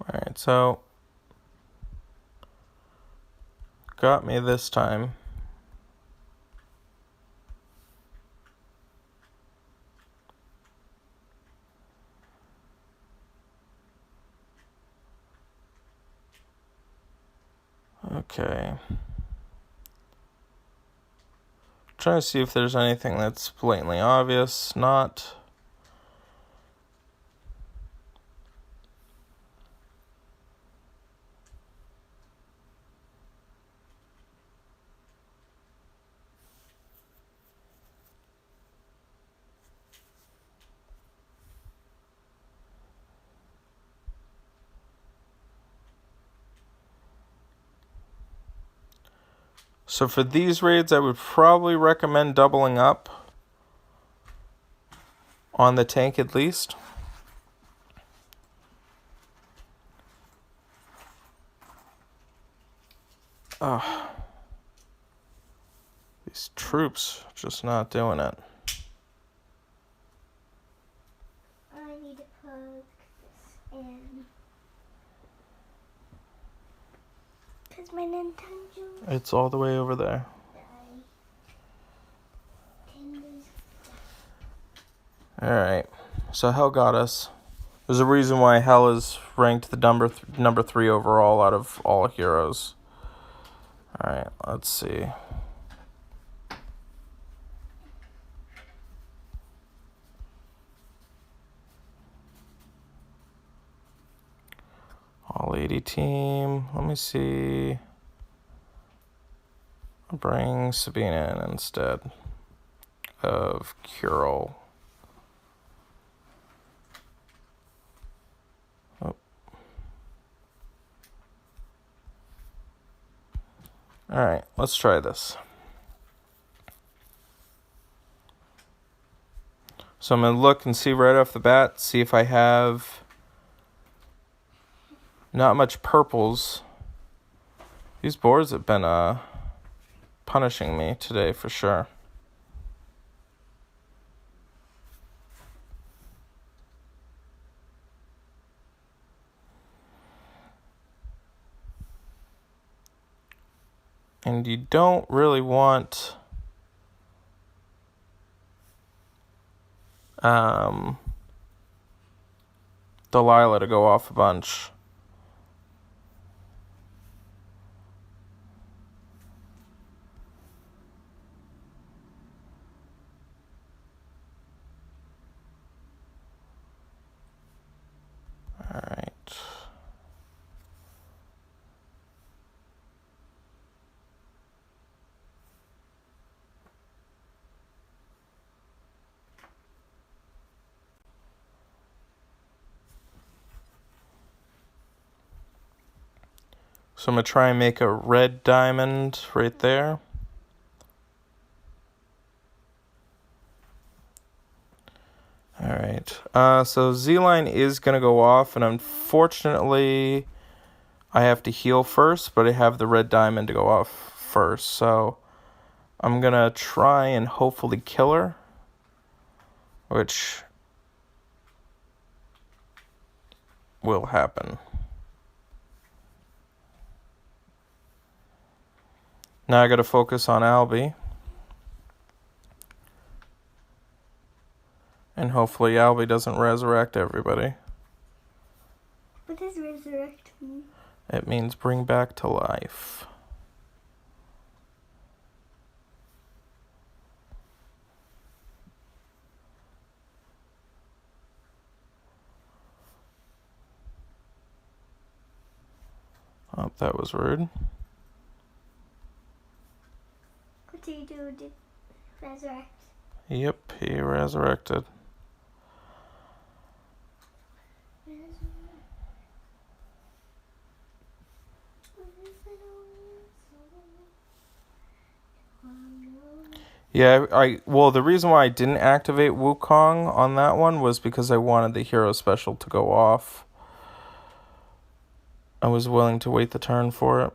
Alright, so got me this time. Okay. Trying to see if there's anything that's blatantly obvious. Not. So for these raids, I would probably recommend doubling up on the tank at least. These troops just not doing it. I need to plug this in. Because my Nintendo... It's all the way over there. Alright, so Hell got us. There's a reason why Hell is ranked the number 3 overall out of all heroes. Alright, let's see. All 80 team. Let me see. I'll bring Sabina in instead of Curl. Oh. Alright, let's try this. So I'm going to look and see right off the bat, see if I have not much purples. These boards have been punishing me today for sure. And you don't really want Delilah to go off a bunch. All right. So I'm going to try and make a red diamond right there. Alright, so Z-line is going to go off, and unfortunately I have to heal first, but I have the red diamond to go off first, so I'm going to try and hopefully kill her, which will happen. Now I got to focus on Albie. And hopefully Albie doesn't resurrect everybody. What does resurrect mean? It means bring back to life. Oh, that was rude. What do you do to resurrect? Yep, he resurrected. Yeah, well, the reason why I didn't activate Wukong on that one was because I wanted the hero special to go off. I was willing to wait the turn for it.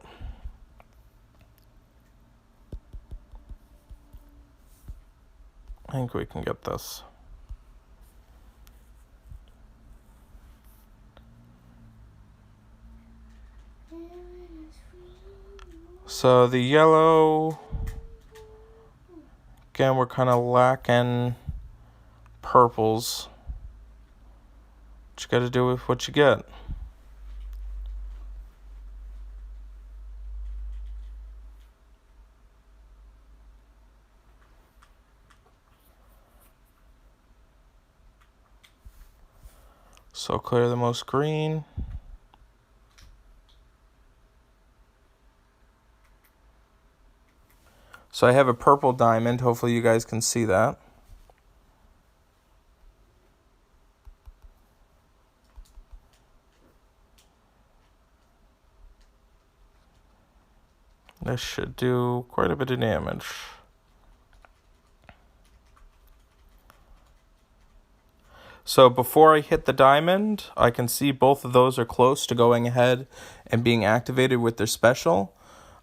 I think we can get this. So the yellow, again, we're kind of lacking purples. What you got to do with what you get. So clear the most green. So I have a purple diamond. Hopefully you guys can see that. This should do quite a bit of damage. So before I hit the diamond, I can see both of those are close to going ahead and being activated with their special.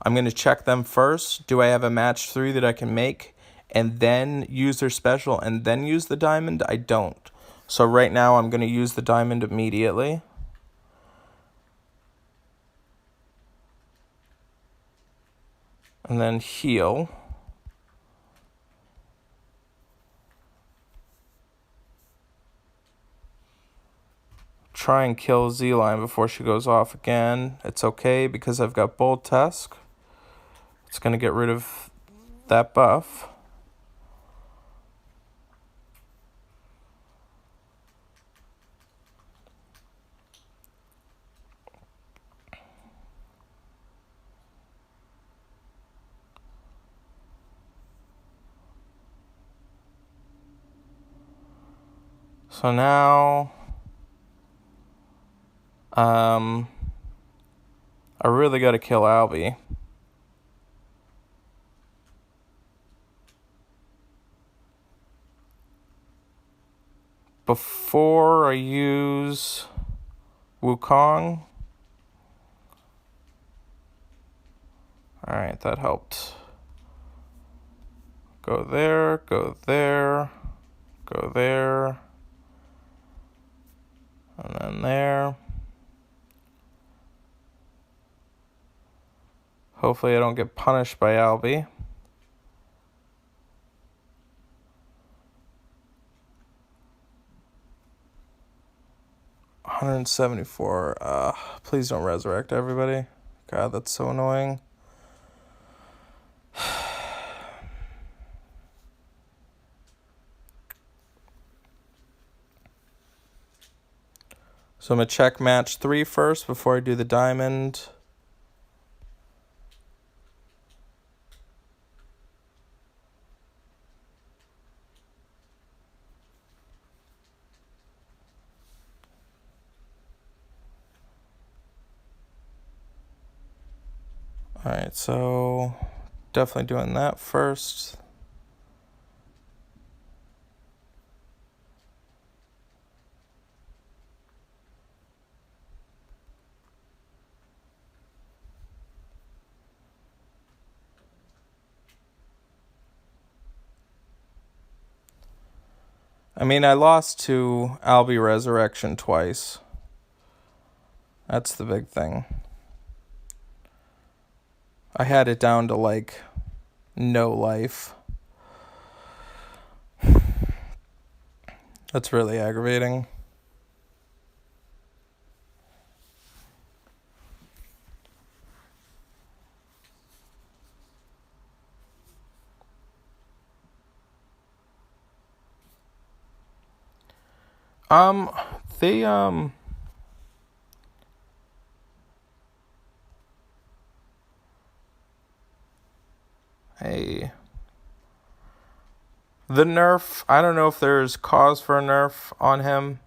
I'm going to check them first. Do I have a match 3 that I can make and then use their special and then use the diamond? I don't. So right now I'm going to use the diamond immediately. And then heal. Try and kill Z-Line before she goes off again. It's okay because I've got Bold Tusk. It's going to get rid of that buff. So now, I really got to kill Albie. Before I use Wukong. Alright, that helped. Go there, go there, go there, and then there. Hopefully I don't get punished by Albie. 174. Please don't resurrect everybody. God, that's so annoying. So I'm going to check match 3 first before I do the diamond. Alright, so definitely doing that first. I mean, I lost to Albie Resurrection twice. That's the big thing. I had it down to, like, no life. That's really aggravating. They, hey. The nerf, I don't know if there's cause for a nerf on him.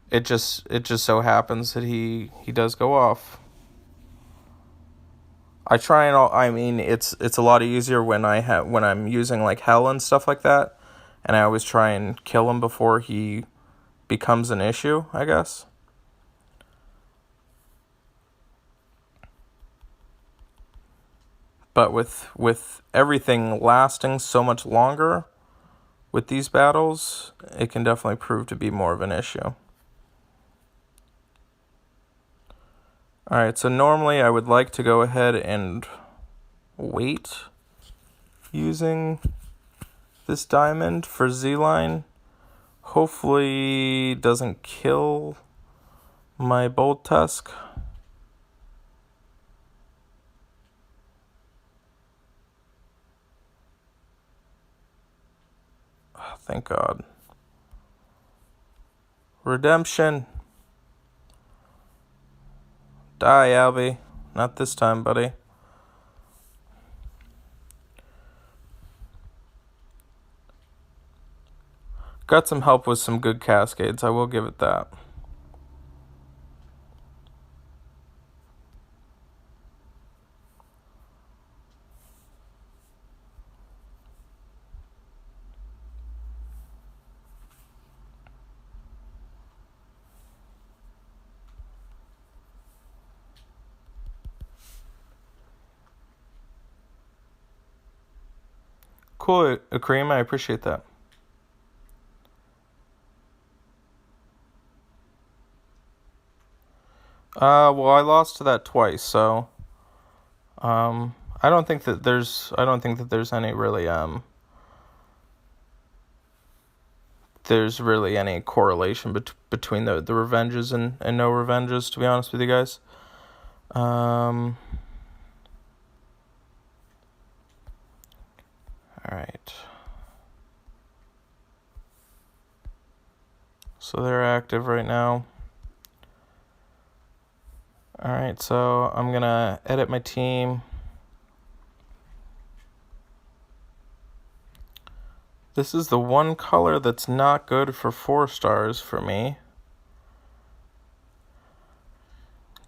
It just so happens that he does go off. I mean, it's a lot easier when I'm using like hell and stuff like that, and I always try and kill him before he becomes an issue, I guess. But with everything lasting so much longer with these battles, it can definitely prove to be more of an issue. Alright, so normally I would like to go ahead and wait using this diamond for Z-line. Hopefully doesn't kill my bold tusk. Oh, thank God. Redemption. Die, Albie. Not this time, buddy. Got some help with some good cascades, I will give it that. Cool, Akreem, I appreciate that. Well, I lost to that twice, so I don't think that there's any really there's really any correlation between the revenges and no revenges, to be honest with you guys. Alright. So they're active right now. Alright, so I'm gonna edit my team. This is the one color that's not good for 4 stars for me.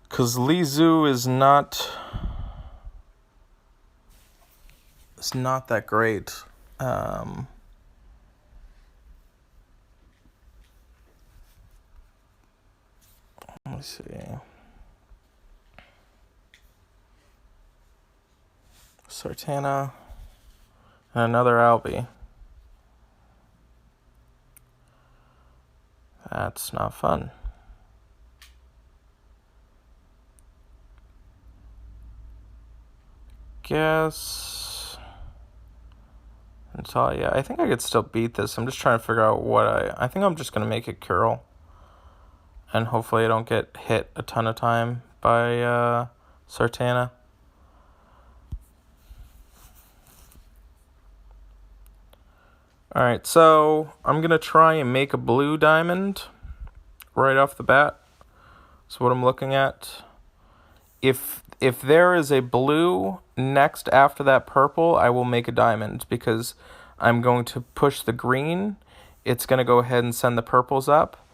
Because Li Zhu is not that great. Let me see. Sartana. And another Albie. That's not fun. Guess. Until, yeah, I think I could still beat this. I'm just trying to figure out what I think I'm just going to make it curl. And hopefully I don't get hit a ton of time by Sartana. Alright, so I'm going to try and make a blue diamond right off the bat. That's what I'm looking at. If there is a blue next after that purple, I will make a diamond because I'm going to push the green. It's going to go ahead and send the purples up.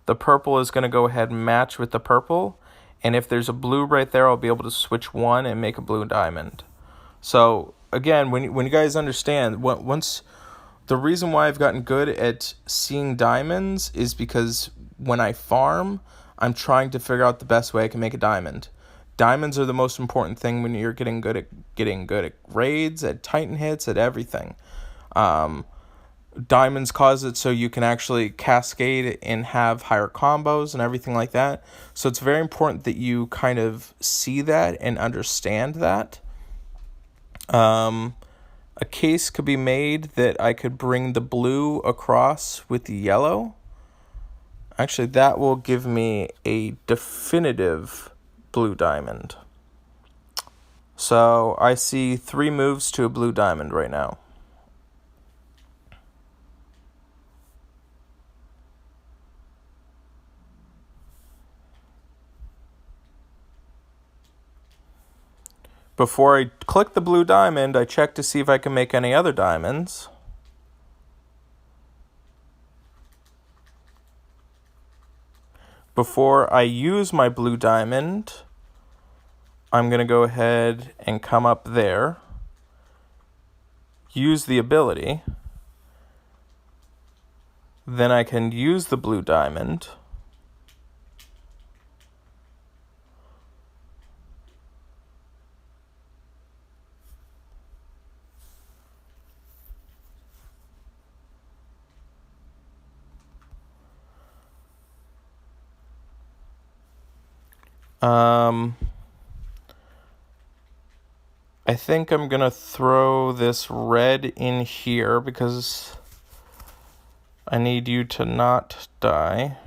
The purple is going to go ahead and match with the purple. And if there's a blue right there, I'll be able to switch one and make a blue diamond. So again, when you guys understand, once the reason why I've gotten good at seeing diamonds is because when I farm, I'm trying to figure out the best way I can make a diamond. Diamonds are the most important thing when you're getting good at raids, at Titan hits, at everything. Diamonds cause it so you can actually cascade and have higher combos and everything like that. So it's very important that you kind of see that and understand that. A case could be made that I could bring the blue across with the yellow. Actually, that will give me a definitive blue diamond. So I see 3 moves to a blue diamond right now. Before I click the blue diamond, I check to see if I can make any other diamonds. Before I use my blue diamond, I'm going to go ahead and come up there, use the ability, then I can use the blue diamond, I think I'm going to throw this red in here because I need you to not die.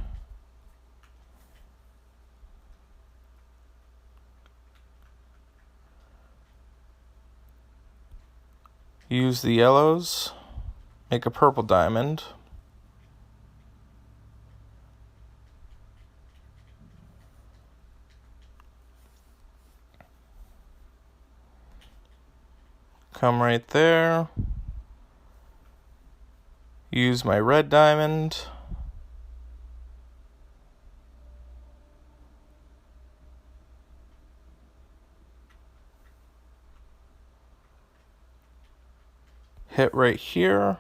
Use the yellows, make a purple diamond. Come right there. Use my red diamond. Hit right here.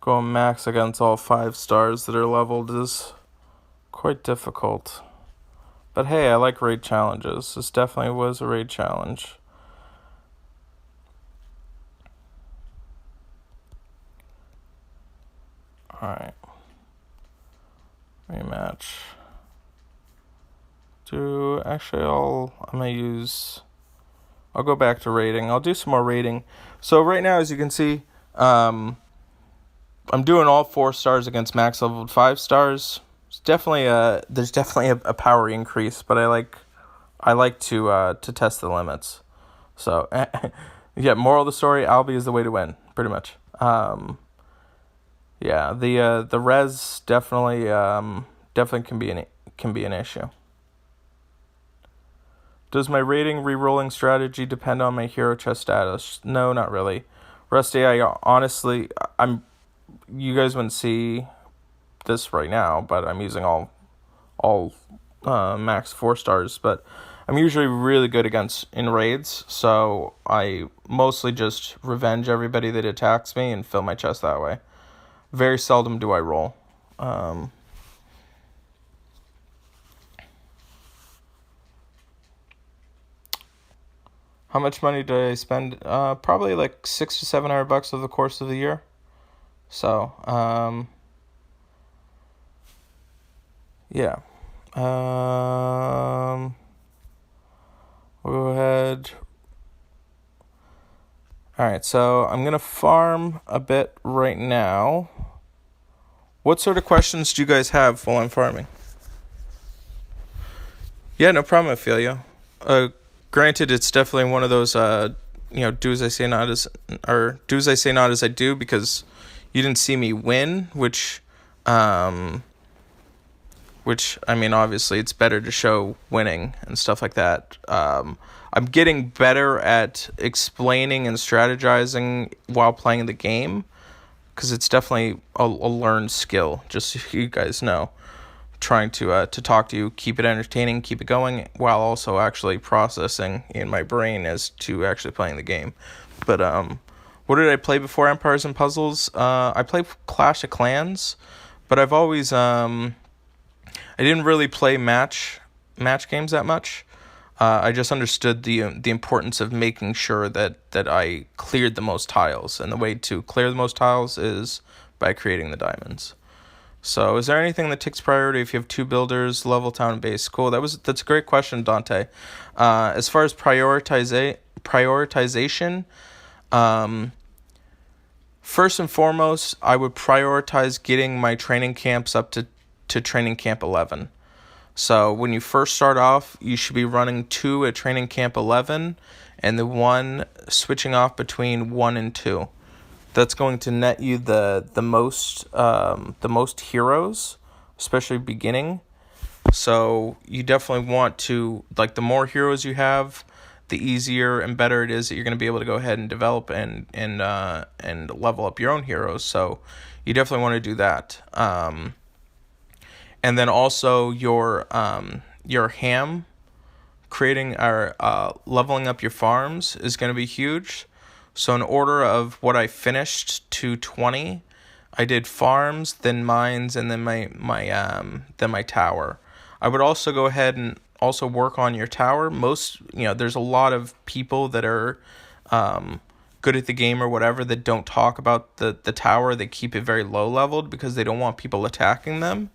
Going max against all 5 stars that are leveled is quite difficult. But hey, I like raid challenges. This definitely was a raid challenge. Alright. Rematch. I'll go back to raiding. I'll do some more raiding. So right now, as you can see, I'm doing all 4 stars against max leveled 5 stars. There's definitely a power increase, but I like to test the limits. So yeah, moral of the story: Albi is the way to win, pretty much. Yeah, the res definitely can be an issue. Does my rating rerolling strategy depend on my hero chest status? No, not really. Rusty, honestly, you guys wouldn't see this right now, but I'm using all max 4 stars, but I'm usually really good in raids, so I mostly just revenge everybody that attacks me and fill my chest that way. Very seldom do I roll. How much money do I spend? Probably like $600 to $700 over the course of the year. So, yeah. We'll go ahead. Alright, so I'm going to farm a bit right now. What sort of questions do you guys have while I'm farming? Yeah, no problem, Ophelia. Granted, it's definitely one of those, do as I say, not as, or do as I say, not as I do, because you didn't see me win, which I mean, obviously, it's better to show winning and stuff like that. I'm getting better at explaining and strategizing while playing the game, because it's definitely a learned skill, just so you guys know. Trying to talk to you, keep it entertaining, keep it going, while also actually processing in my brain as to actually playing the game. But what did I play before Empires and Puzzles? I played Clash of Clans, but I've always I didn't really play match games that much. I just understood the importance of making sure that I cleared the most tiles, and the way to clear the most tiles is by creating the diamonds. So, is there anything that takes priority if you have 2 builders, level, town, and base? Cool. That's a great question, Dante. As far as prioritization, first and foremost, I would prioritize getting my training camps up to training camp 11. So when you first start off, you should be running 2 at training camp 11, and the 1 switching off between 1 and 2. That's going to net you the most heroes, especially beginning. So you definitely want to, like, the more heroes you have, the easier and better it is that you're going to be able to go ahead and develop and level up your own heroes. So you definitely want to do that. And then also your ham creating or leveling up your farms is going to be huge. So in order of what I finished to 20, I did farms, then mines, and then my tower. I would also go ahead and also work on your tower. There's a lot of people that are good at the game or whatever that don't talk about the tower. They keep it very low leveled because they don't want people attacking them.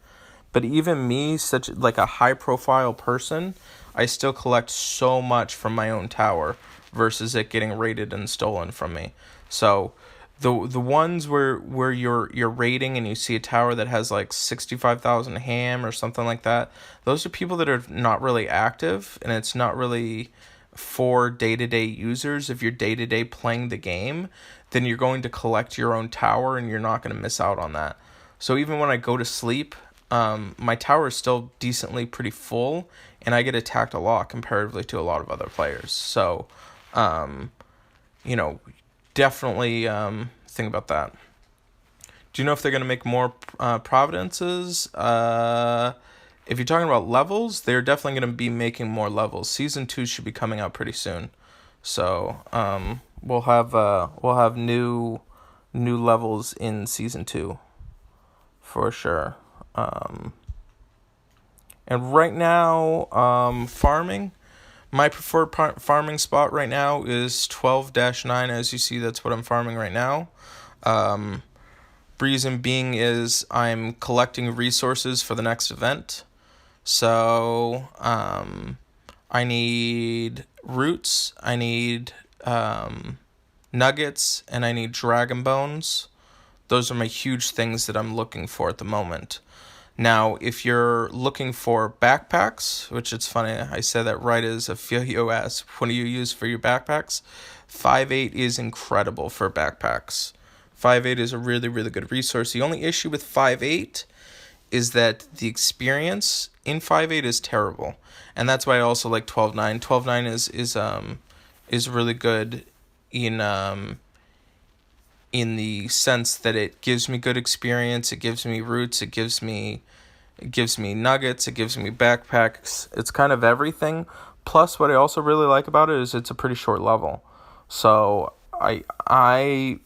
But even me, such like a high profile person, I still collect so much from my own tower versus it getting raided and stolen from me. So the ones where you're raiding and you see a tower that has like 65,000 ham or something like that, those are people that are not really active, and it's not really for day-to-day users. If you're day-to-day playing the game, then you're going to collect your own tower and you're not going to miss out on that. So even when I go to sleep, my tower is still decently pretty full, and I get attacked a lot comparatively to a lot of other players. So definitely think about that. Do you know if they're going to make more Providences? If you're talking about levels, they're definitely going to be making more levels. Season 2 should be coming out pretty soon. So we'll have new levels in Season 2 for sure. And right now, farming. My preferred farming spot right now is 12-9. As you see, that's what I'm farming right now. Reason being is I'm collecting resources for the next event. So I need roots, I need nuggets, and I need dragon bones. Those are my huge things that I'm looking for at the moment. Now, if you're looking for backpacks, which it's funny, I said that right as Ophelia asked, what do you use for your backpacks? 5.8 is incredible for backpacks. 5.8 is a really, really good resource. The only issue with 5.8 is that the experience in 5.8 is terrible. And that's why I also like 12.9. 12.9 is really good in the sense that it gives me good experience, it gives me roots, it gives me nuggets, it gives me backpacks. It's kind of everything. Plus, what I also really like about it is it's a pretty short level. So I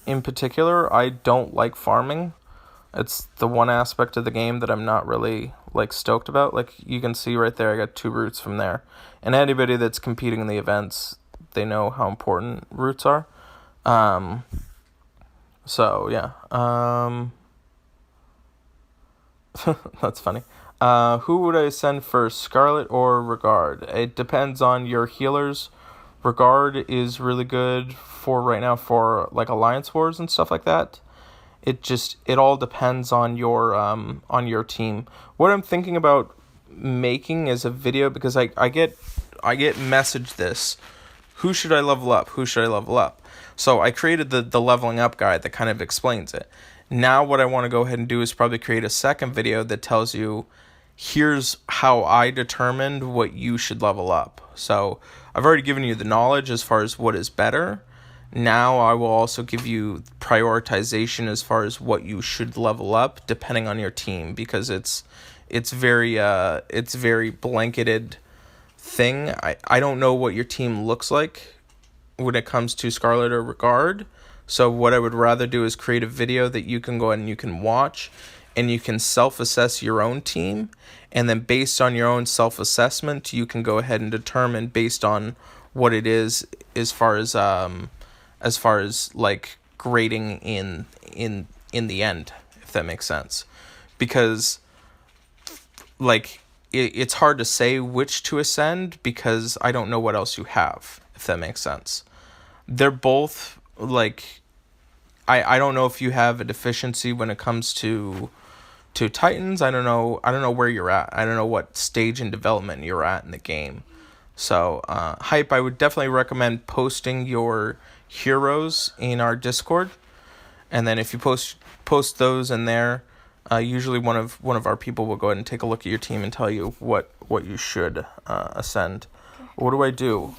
in particular, I don't like farming. It's the one aspect of the game that I'm not really like stoked about. Like you can see right there, I got 2 roots from there. And anybody that's competing in the events, they know how important roots are. So yeah. That's funny. Who would I send first, Scarlet or Regard? It depends on your healers. Regard is really good for right now for like Alliance Wars and stuff like that. It all depends on your team. What I'm thinking about making is a video, because I get messaged this. Who should I level up? Who should I level up? So I created the leveling up guide that kind of explains it. Now what I want to go ahead and do is probably create a second video that tells you, here's how I determined what you should level up. So I've already given you the knowledge as far as what is better. Now I will also give you prioritization as far as what you should level up depending on your team, because it's very blanketed thing. I don't know what your team looks like when it comes to Scarlet or Regard. So what I would rather do is create a video that you can go ahead and you can watch, and you can self-assess your own team, and then based on your own self-assessment, you can go ahead and determine based on what it is as far as like grading in the end, if that makes sense. Because like it's hard to say which to ascend because I don't know what else you have, if that makes sense. They're both like, I don't know if you have a deficiency when it comes to Titans. I don't know where you're at. I don't know what stage in development you're at in the game. So Hype, I would definitely recommend posting your heroes in our Discord, and then if you post those in there, usually one of our people will go ahead and take a look at your team and tell you what you should ascend. What do I do?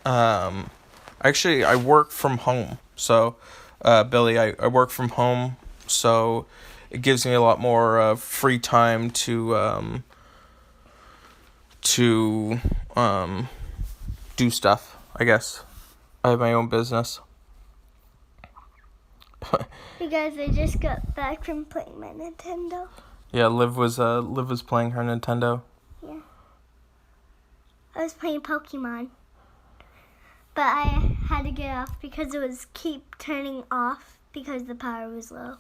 Actually, I work from home. So, Billy, I work from home, so it gives me a lot more free time to do stuff, I guess. I have my own business. You guys, I just got back from playing my Nintendo. Yeah, Liv was playing her Nintendo. Yeah. I was playing Pokemon. But I had to get off because it was keep turning off because the power was low.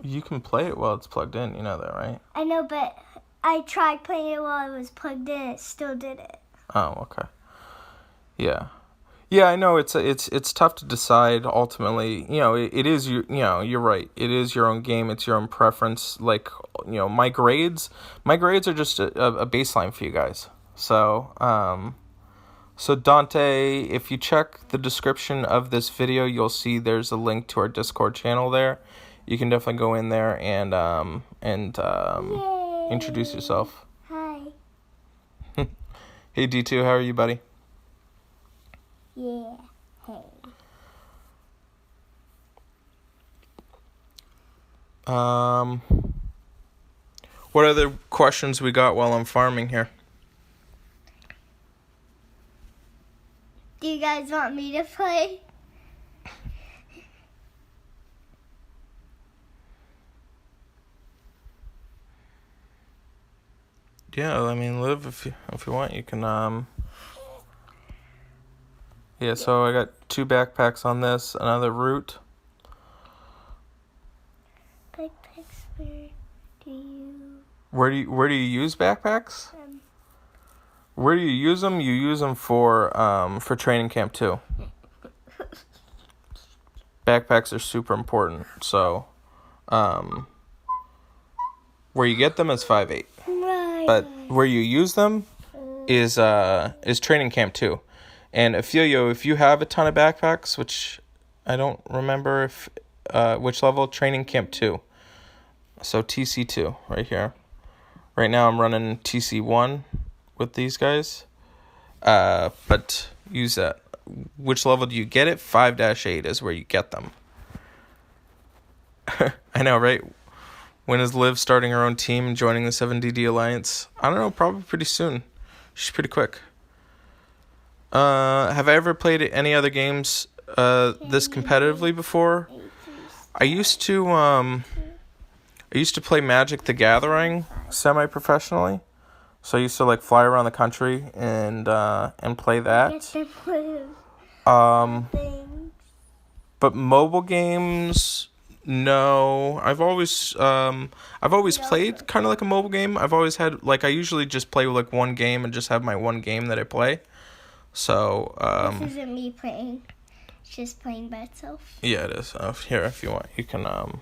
You can play it while it's plugged in, you know that, right? I know, but I tried playing it while it was plugged in. It still did it. Oh, okay. Yeah. Yeah, I know it's tough to decide ultimately. You know, it is you're right. It is your own game. It's your own preference. Like, my grades are just a baseline for you guys. So, so Dante, if you check the description of this video, you'll see there's a link to our Discord channel there. You can definitely go in there and introduce yourself. Hi. Hey D2, how are you, buddy? Yeah. Hey. What other questions we got while I'm farming here? Do you guys want me to play? Yeah, I mean, Liv, if you want, you can. Yeah, so I got 2 backpacks on this, another route. Backpacks, where do you use backpacks? Where do you use them? You use them for training camp too. Backpacks are super important. So, where you get them is 5.8. Right. But where you use them is training camp too. And Ophelio, if you have a ton of backpacks, which I don't remember if which level, training camp 2. So TC2 right here. Right now I'm running TC1 with these guys. But use that. Which level do you get it? 5-8 is where you get them. I know, right? When is Liv starting her own team and joining the 7DD Alliance? I don't know, probably pretty soon. She's pretty quick. Have I ever played any other games this competitively before? I used to play Magic the Gathering semi-professionally. So I used to like fly around the country and play Get that. them blue Um, things. but mobile games, no. I've always No. played kind of like a mobile game. I've always had like I usually just play like one game and just have my one game that I play. So This isn't me playing. It's just playing by itself. yeah, it is. Here, if you want, you can go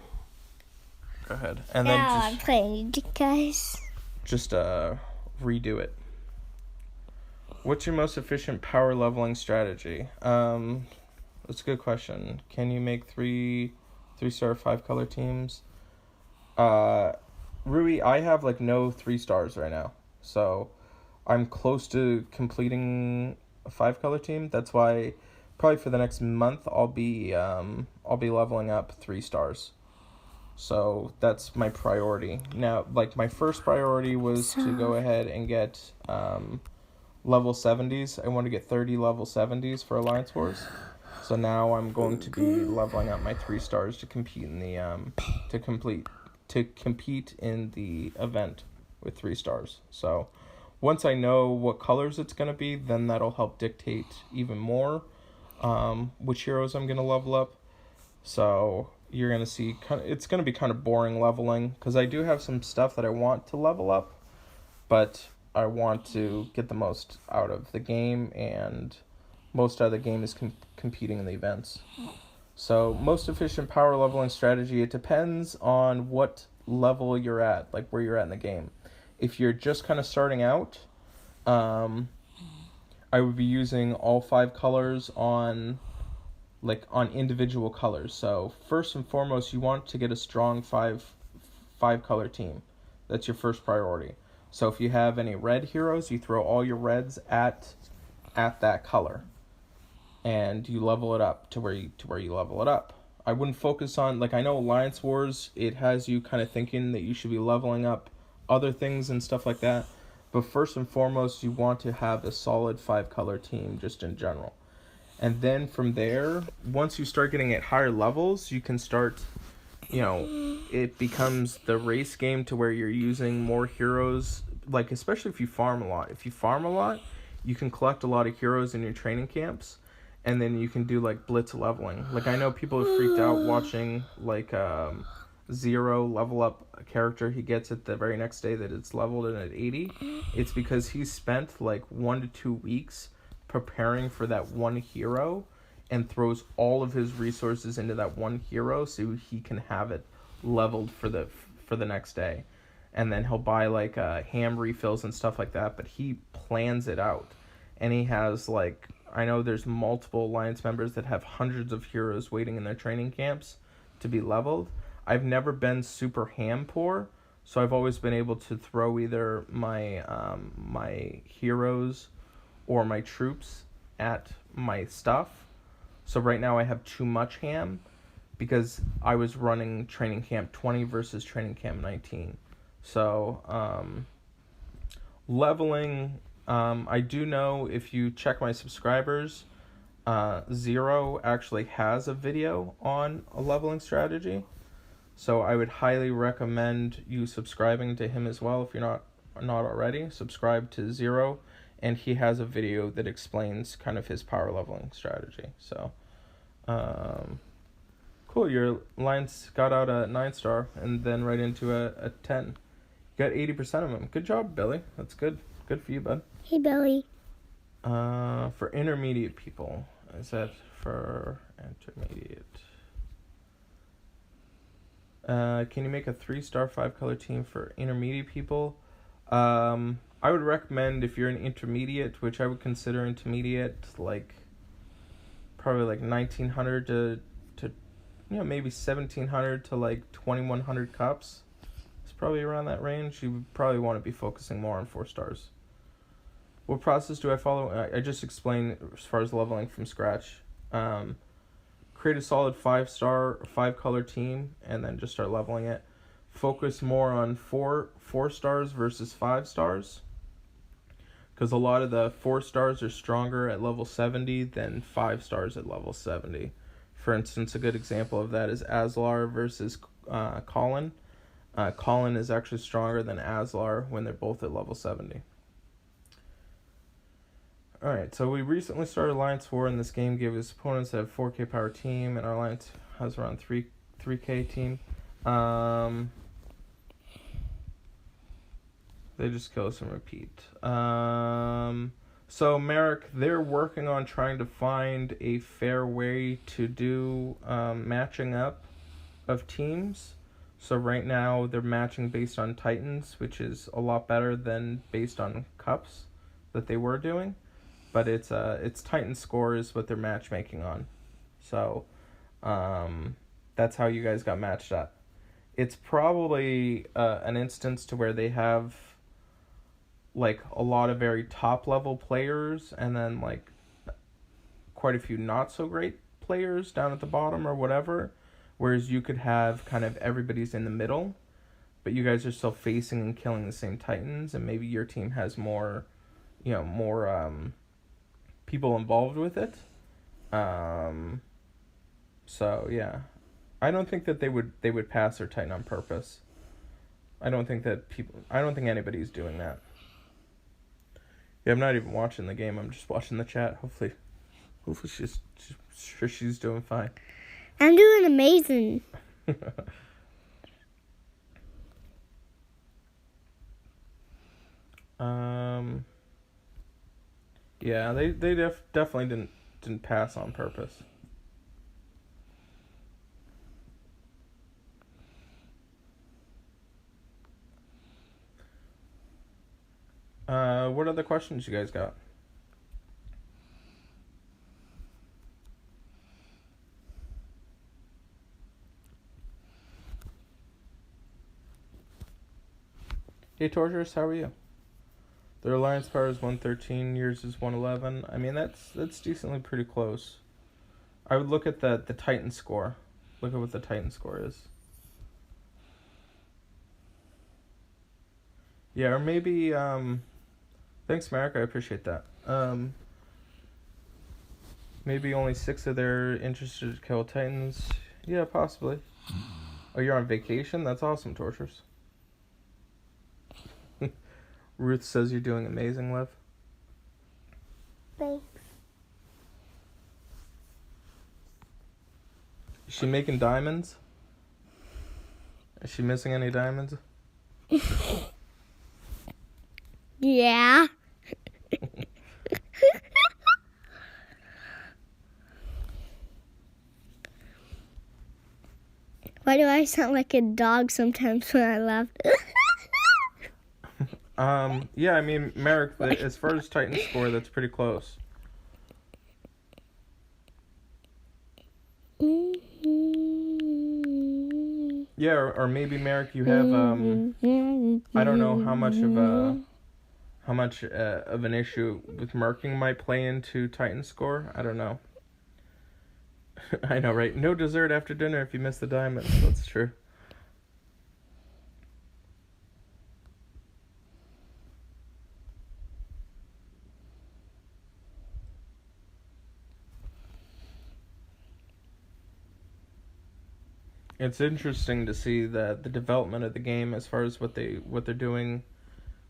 ahead and Now then I'm playing, guys. just redo it. What's your most efficient power leveling strategy? That's a good question. Can you make 3-star 5-color teams? Rui, I have like no 3 stars right now, so I'm close to completing a 5-color team. That's why probably for the next month I'll be leveling up 3 stars. So that's my priority. Now, like my first priority was to go ahead and get level 70s. I want to get 30 level 70s for Alliance Wars. So now I'm going to be leveling up my 3 stars to compete in the to compete in the event with 3 stars. So once I know what colors it's going to be, then that'll help dictate even more which heroes I'm going to level up. So you're going to see it's going to be kind of boring leveling because I do have some stuff that I want to level up, but I want to get the most out of the game, and most out of the game is competing in the events. So most efficient power leveling strategy, it depends on what level you're at, like where you're at in the game. If you're just kind of starting out, I would be using all 5 colors on individual colors. So first and foremost, you want to get a strong 5-color team. That's your first priority. So if you have any red heroes, you throw all your reds at that color, and you level it up to where you level it up. I wouldn't focus on, like, I know Alliance Wars, it has you kind of thinking that you should be leveling up other things and stuff like that. But first and foremost, you want to have a solid 5-color team just in general. And then from there, once you start getting at higher levels, you can start, it becomes the race game to where you're using more heroes, like especially if you farm a lot. If you farm a lot, you can collect a lot of heroes in your training camps, and then you can do like blitz leveling. Like I know people have freaked out watching like Zero level up a character he gets it the very next day that it's leveled in at 80. It's because he spent like 1 to 2 weeks preparing for that one hero and throws all of his resources into that one hero so he can have it leveled for the next day. And then he'll buy like ham refills and stuff like that, but he plans it out. And he has like, I know there's multiple Alliance members that have hundreds of heroes waiting in their training camps to be leveled. I've never been super ham poor, so I've always been able to throw either my my heroes or my troops at my stuff. So right now I have too much ham because I was running training camp 20 versus training camp 19. So leveling, I do know if you check my subscribers, Zero actually has a video on a leveling strategy. So I would highly recommend you subscribing to him as well if you're not already. Subscribe to Zero, and he has a video that explains kind of his power leveling strategy. So, cool. Your Alliance got out a 9-star and then right into a 10. You got 80% of them. Good job, Billy. That's good. Good for you, bud. Hey, Billy. For intermediate people, is that for intermediate? Can you make a 3-star 5-color team for intermediate people? I would recommend if you're an intermediate, which I would consider intermediate, like probably like 1900 to maybe 1700 to like 2100 cups. It's probably around that range. You would probably want to be focusing more on 4 stars. What process do I follow? I just explained as far as leveling from scratch. Create a solid 5-star, 5-color team, and then just start leveling it. Focus more on 4 stars versus 5 stars, because a lot of the 4 stars are stronger at level 70 than 5 stars at level 70. For instance, a good example of that is Aslar versus Colin. Colin is actually stronger than Aslar when they're both at level 70. Alright, so we recently started Alliance War, and this game gave us opponents that have 4K power team, and our Alliance has around 3K team. They just kill us and repeat. So Merrick, they're working on trying to find a fair way to do matching up of teams. So right now they're matching based on Titans, which is a lot better than based on cups that they were doing. But it's Titan score is what they're matchmaking on. So that's how you guys got matched up. It's probably an instance to where they have like a lot of very top level players and then like quite a few not so great players down at the bottom or whatever, whereas you could have kind of everybody's in the middle, but you guys are still facing and killing the same Titans, and maybe your team has more people involved with it. So yeah, I don't think that they would pass their Titan on purpose. I don't think anybody's doing that. Yeah, I'm not even watching the game. I'm just watching the chat. Hopefully she's doing fine. I'm doing amazing. Yeah, they definitely didn't pass on purpose. What other questions you guys got? Hey Torturous, how are you? Their alliance power is 113, yours is 111. I mean, that's decently pretty close. I would look at the Titan score. Look at what the Titan score is. Yeah, or maybe thanks, Marek. I appreciate that. Maybe only 6 of their interested to kill Titans. Yeah, possibly. Oh, you're on vacation? That's awesome, Tortures. Ruth says you're doing amazing, Lev. Thanks. Is she making diamonds? Is she missing any diamonds? Yeah. Why do I sound like a dog sometimes when I laugh? Yeah, I mean, Merrick, as far as Titan score, that's pretty close. Yeah, or maybe Merrick, you have I don't know how much of an issue with marking might play into Titan score. I don't know. I know, right? No dessert after dinner if you miss the diamonds. That's true. It's interesting to see the development of the game as far as what they're doing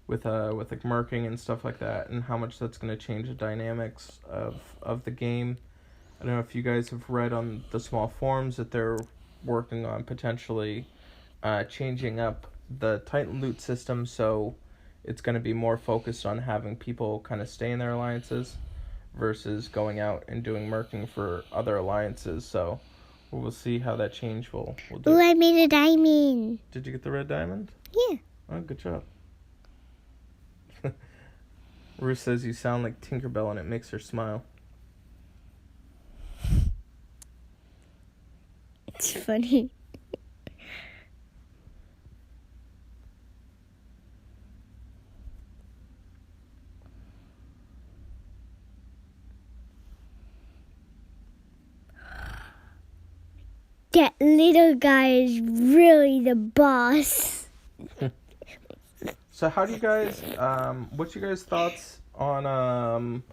with like marking and stuff like that, and how much that's going to change the dynamics of the game. I don't know if you guys have read on the small forums that they're working on potentially changing up the Titan loot system, so it's going to be more focused on having people kind of stay in their alliances versus going out and doing marking for other alliances. So we'll see how that change will do. Ooh, I made a diamond. Did you get the red diamond? Yeah. Oh, good job. Ruth says you sound like Tinkerbell and it makes her smile. It's funny. That little guy is really the boss. So how do you guys what's your guys' thoughts on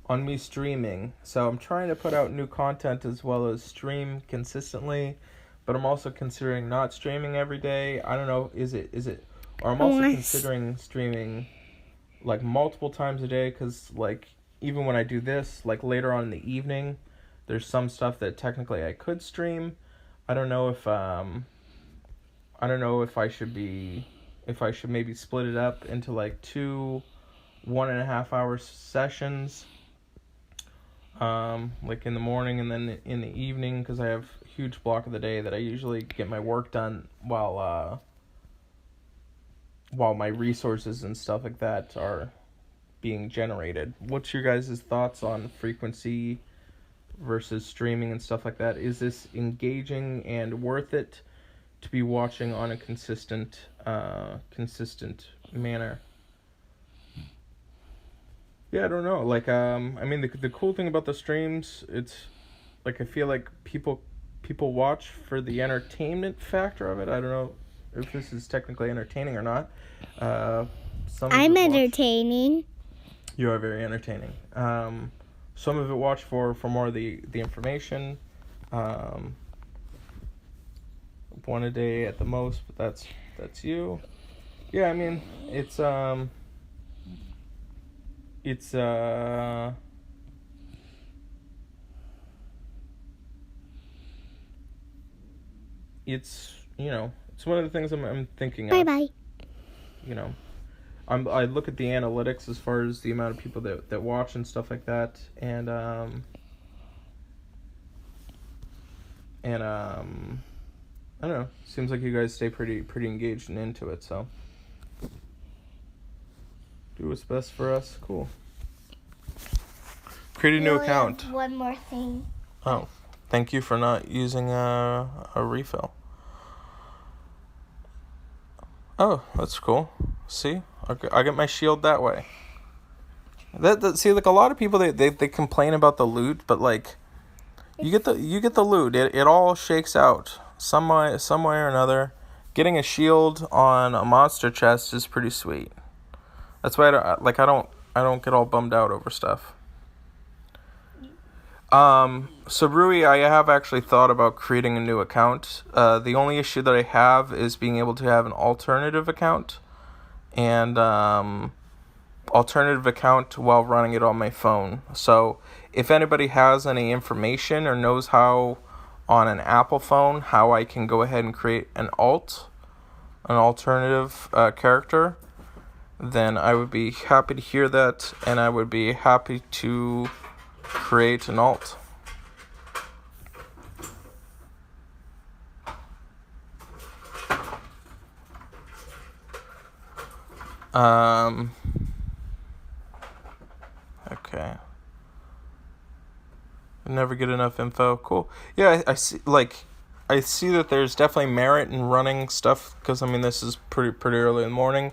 me streaming? So I'm trying to put out new content as well as stream consistently, but I'm also considering not streaming every day. I don't know, or I'm also considering streaming like multiple times a day, cuz like even when I do this, like later on in the evening, there's some stuff that technically I could stream. I don't know if if I should maybe split it up into like 2 1.5 hour sessions, like in the morning and then in the evening, because I have a huge block of the day that I usually get my work done while my resources and stuff like that are being generated. What's your guys' thoughts on frequency versus streaming and stuff like that? Is this engaging and worth it to be watching on a consistent manner? Yeah, I don't know. Like, I mean, the cool thing about the streams, it's like I feel like people watch for the entertainment factor of it. I don't know if this is technically entertaining or not. I'm entertaining. You are very entertaining. Some of it watch for more of the information. One a day at the most, but that's you. Yeah, I mean, it's you know, it's one of the things I'm thinking of. Bye. You know, I look at the analytics as far as the amount of people that watch and stuff like that, and I don't know. Seems like you guys stay pretty engaged and into it, so do what's best for us. Cool. Create a new account. One more thing. Oh, thank you for not using a refill. Oh, that's cool. See, I get my shield that way. See, like a lot of people they complain about the loot, but like you get the loot. It all shakes out some way or another. Getting a shield on a monster chest is pretty sweet. That's why I don't get all bummed out over stuff. So Rui, I have actually thought about creating a new account. The only issue that I have is being able to have an alternative account, and alternative account while running it on my phone. So if anybody has any information or knows how on an Apple phone how I can go ahead and create an alternative character, then I would be happy to hear that, and I would be happy to create an alt. Okay. Never get enough info. Cool. Yeah, I see. Like, I see that there's definitely merit in running stuff, because I mean this is pretty early in the morning,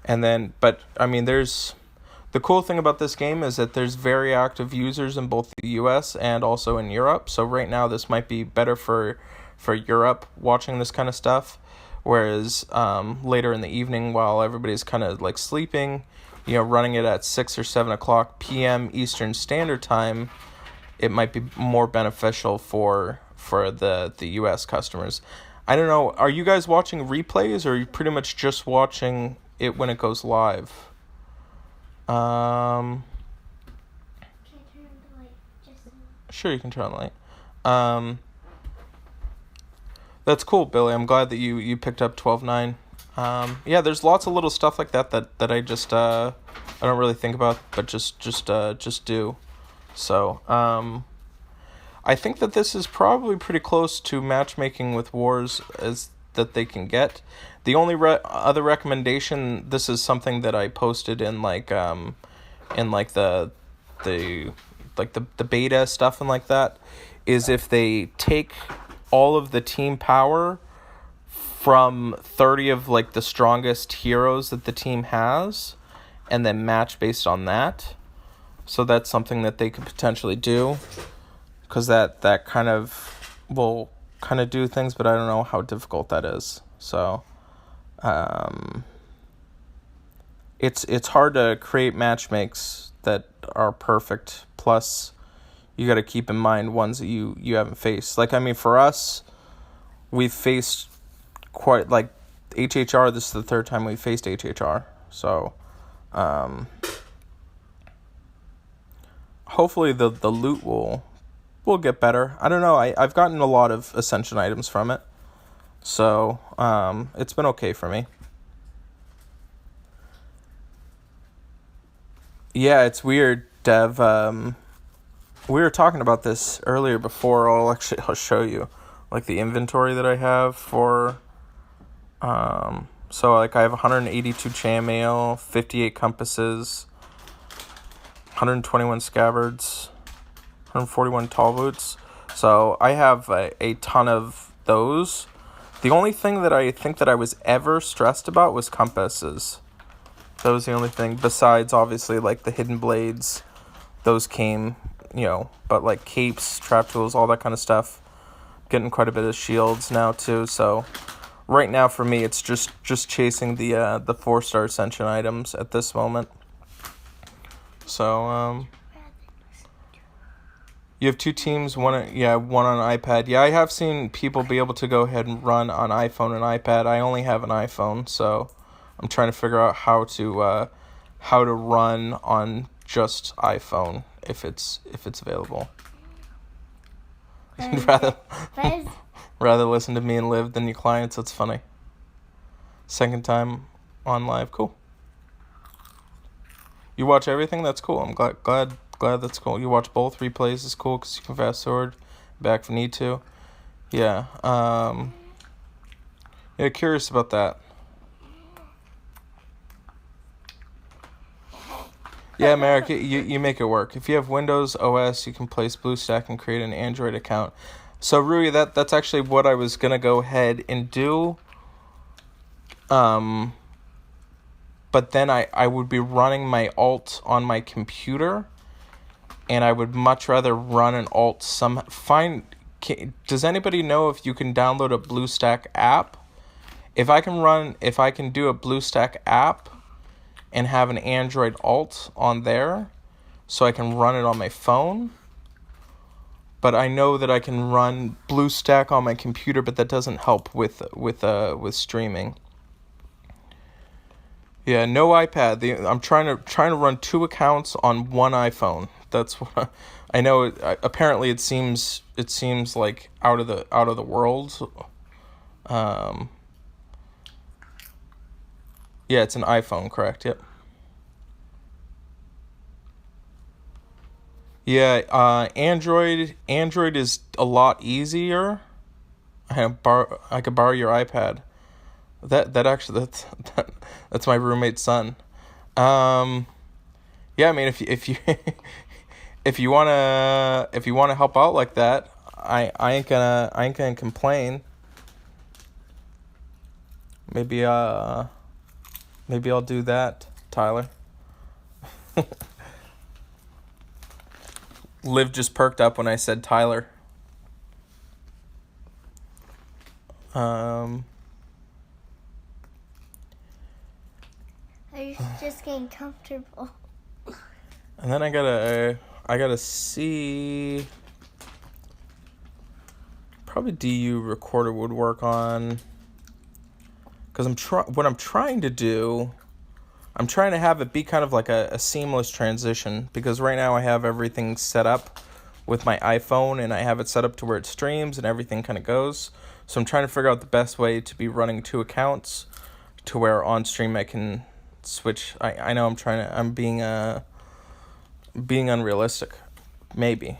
and then but I mean there's. The cool thing about this game is that there's very active users in both the US and also in Europe. So right now this might be better for Europe watching this kind of stuff. Whereas later in the evening while everybody's kind of like sleeping, you know, running it at 6 or 7 o'clock p.m. Eastern Standard Time, it might be more beneficial for the US customers. I don't know, are you guys watching replays, or are you pretty much just watching it when it goes live? Can I turn the light just Sure, you can turn on the light. That's cool, Billy. I'm glad that you picked up 12.9. Yeah, there's lots of little stuff like that I just I don't really think about, but just do. So I think that this is probably pretty close to matchmaking with Wars as that they can get. The only other recommendation, this is something that I posted in the beta stuff and like that, is if they take all of the team power from 30 of like the strongest heroes that the team has and then match based on that. So that's something that they could potentially do, because that kind of will kind of do things, but I don't know how difficult that is. So it's hard to create matchmakes that are perfect. Plus, you got to keep in mind ones that you haven't faced. Like, I mean, for us, we've faced quite, like, HHR. This is the third time we faced HHR. So, hopefully the loot will get better. I don't know. I've gotten a lot of Ascension items from it. So, it's been okay for me. Yeah, it's weird, Dev. We were talking about this earlier before. I'll show you, like, the inventory that I have for, so, like, I have 182 chainmail, 58 compasses, 121 scabbards, 141 tall boots. So, I have a ton of those. The only thing that I think that I was ever stressed about was compasses. That was the only thing, besides, obviously, like, the hidden blades. Those came, but, like, capes, trap tools, all that kind of stuff. Getting quite a bit of shields now, too, so right now, for me, it's just chasing the 4-star Ascension items at this moment. So, you have 2 teams, one on iPad. Yeah, I have seen people be able to go ahead and run on iPhone and iPad. I only have an iPhone, so I'm trying to figure out how to run on just iPhone if it's available. You'd rather listen to me and Liv than your clients. That's funny. Second time on live, cool. You watch everything? That's cool. I'm glad that's cool. You watch both replays is cool because you can fast forward back if you need to. Yeah. Yeah, curious about that. Yeah, Merrick, you make it work. If you have Windows OS, you can place BlueStack and create an Android account. So, Rui, that's actually what I was going to go ahead and do. But then I would be running my alt on my computer, and I would much rather run an alt does anybody know if you can download a BlueStack app? If I can do a BlueStack app and have an Android alt on there, so I can run it on my phone. But I know that I can run BlueStack on my computer, but that doesn't help with streaming. Yeah, no iPad. I'm trying to run 2 accounts on one iPhone. That's what I know. Apparently, it seems like out of the world. Yeah, it's an iPhone, correct? Yep. Yeah, Android is a lot easier. I could borrow your iPad. That actually that's my roommate's son. Yeah, I mean if you if you wanna help out like that, I ain't gonna complain. Maybe I'll do that, Tyler. Liv just perked up when I said Tyler. I was just getting comfortable. And then I gotta see. Probably DU recorder would work on. Because what I'm trying to do, I'm trying to have it be kind of like a seamless transition. Because right now I have everything set up with my iPhone, and I have it set up to where it streams and everything kind of goes. So I'm trying to figure out the best way to be running 2 accounts, to where on stream I can switch. I know I'm being unrealistic. Maybe.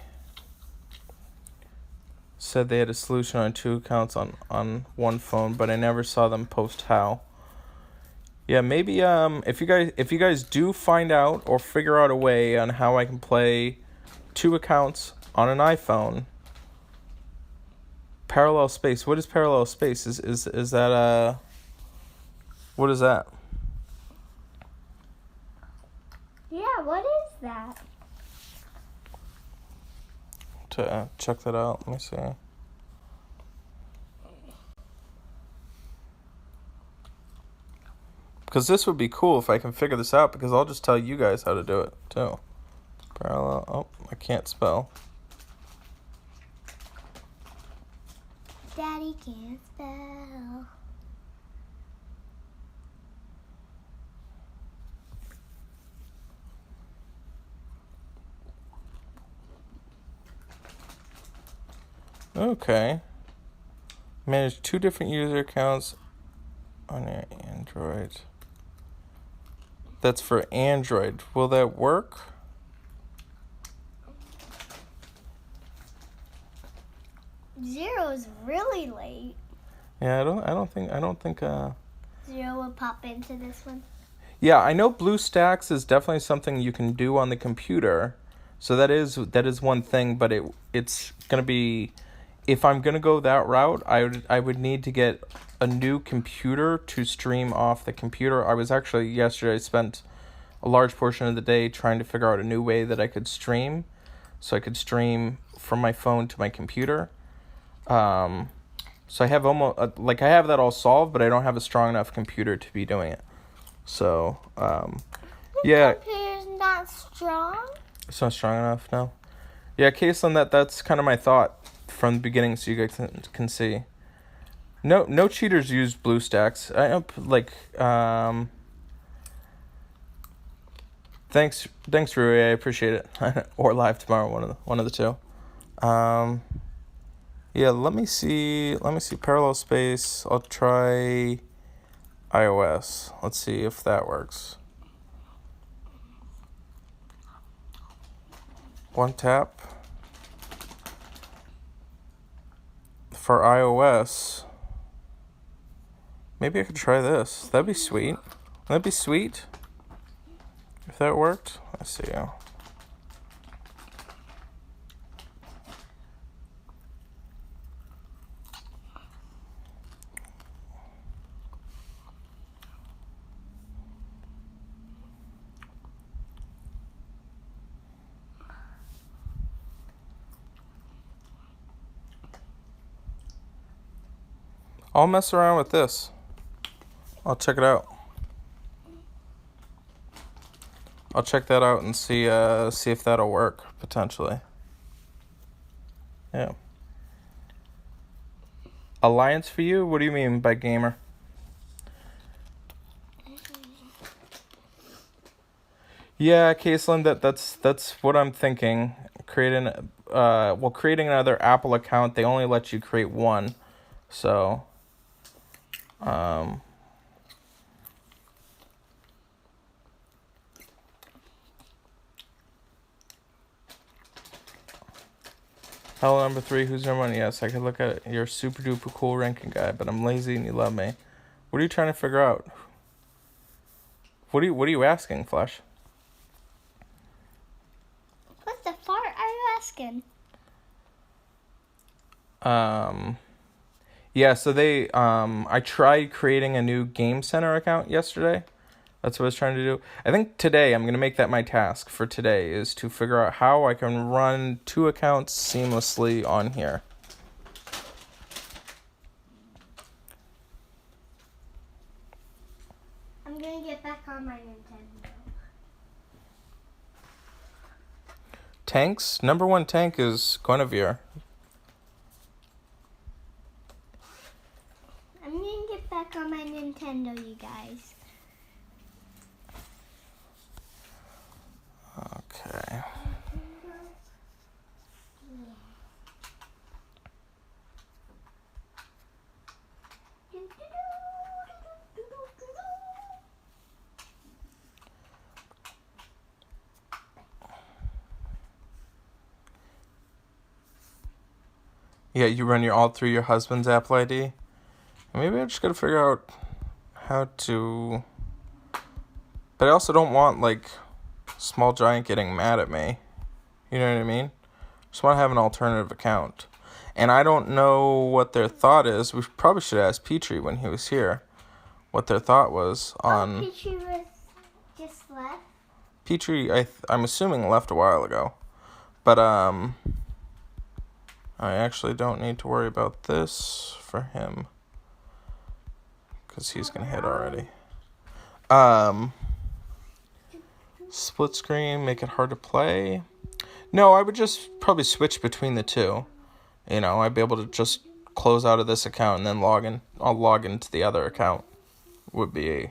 Said they had a solution on 2 accounts on one phone, but I never saw them post how. Yeah, maybe if you guys do find out or figure out a way on how I can play 2 accounts on an iPhone. Parallel space. What is parallel space? Is that what is that? Yeah, what is that? To check that out. Let me see. Because this would be cool if I can figure this out, because I'll just tell you guys how to do it too. Parallel. Oh, I can't spell. Daddy can't spell. Okay. Manage 2 different user accounts on your Android. That's for Android. Will that work? Zero is really late. Yeah, I don't think Zero will pop into this one. Yeah, I know BlueStacks is definitely something you can do on the computer. So that is one thing, but it's going to be, if I'm going to go that route, I would need to get a new computer to stream off the computer. I was actually yesterday, I spent a large portion of the day trying to figure out a new way that I could stream, so I could stream from my phone to my computer. So I have almost I have that all solved, but I don't have a strong enough computer to be doing it. So yeah, Computer's not strong. it's not strong enough now. Yeah, Caitlin, that's kind of my thought from the beginning, so you guys can see. No cheaters use BlueStacks. I thanks Rui, I appreciate it. Or live tomorrow, one of the two. Yeah, let me see parallel space. I'll try iOS. Let's see if that works. One tap for iOS. Maybe I could try this. That'd be sweet. That'd be sweet if that worked. Let's see. I'll mess around with this. I'll check it out. I'll check that out and see if that'll work potentially. Yeah. Alliance for you? What do you mean by gamer? Yeah, Caitlin, that's what I'm thinking. Creating another Apple account. They only let you create one, so. Hello, number 3. Who's number 1? Yes, I could look at it. You're a super duper cool ranking guy, but I'm lazy and you love me. What are you trying to figure out? What are you asking, Flash? What the fart are you asking? Yeah, so I tried creating a new Game Center account yesterday. That's what I was trying to do. I think today, I'm going to make that my task for today, is to figure out how I can run 2 accounts seamlessly on here. I'm going to get back on my Nintendo. Tanks? Number 1 tank is Guinevere. I'm going to get back on my Nintendo, you guys. Okay. Yeah, you run all through your husband's Apple ID. Maybe I just gotta figure out how to. But I also don't want Small Giant getting mad at me. You know what I mean? Just want to have an alternative account. And I don't know what their thought is. We probably should ask Petrie when he was here what their thought was on. Petrie was just left. Petrie, I'm assuming left a while ago. But I actually don't need to worry about this for him, because he's gonna hit already. Split screen, make it hard to play. No, I would just probably switch between the two. You know, I'd be able to just close out of this account and then log in. I'll log into the other account. Would be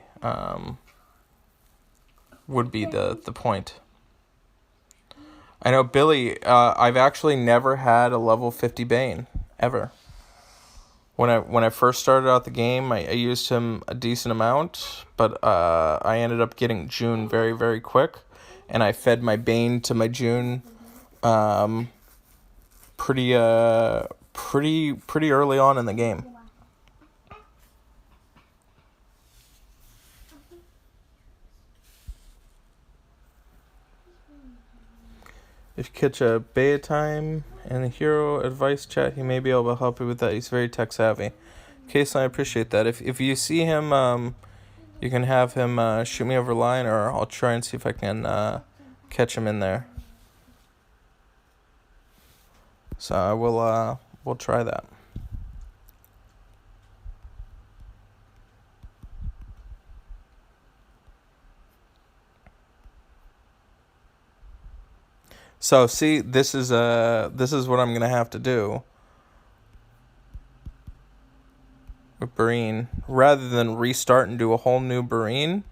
the point. I know Billy. I've actually never had a level 50 Bane ever. When I first started out the game, I used him a decent amount, but I ended up getting June very, very quick, and I fed my Bane to my June pretty early on in the game. If you catch a beta time in the hero advice chat, he may be able to help you with that. He's very tech savvy. Case, I appreciate that. If you see him, you can have him shoot me over line, or I'll try and see if I can catch him in there. So we'll try that. So see, this is what I'm gonna have to do with Breen. Rather than restart and do a whole new Breen,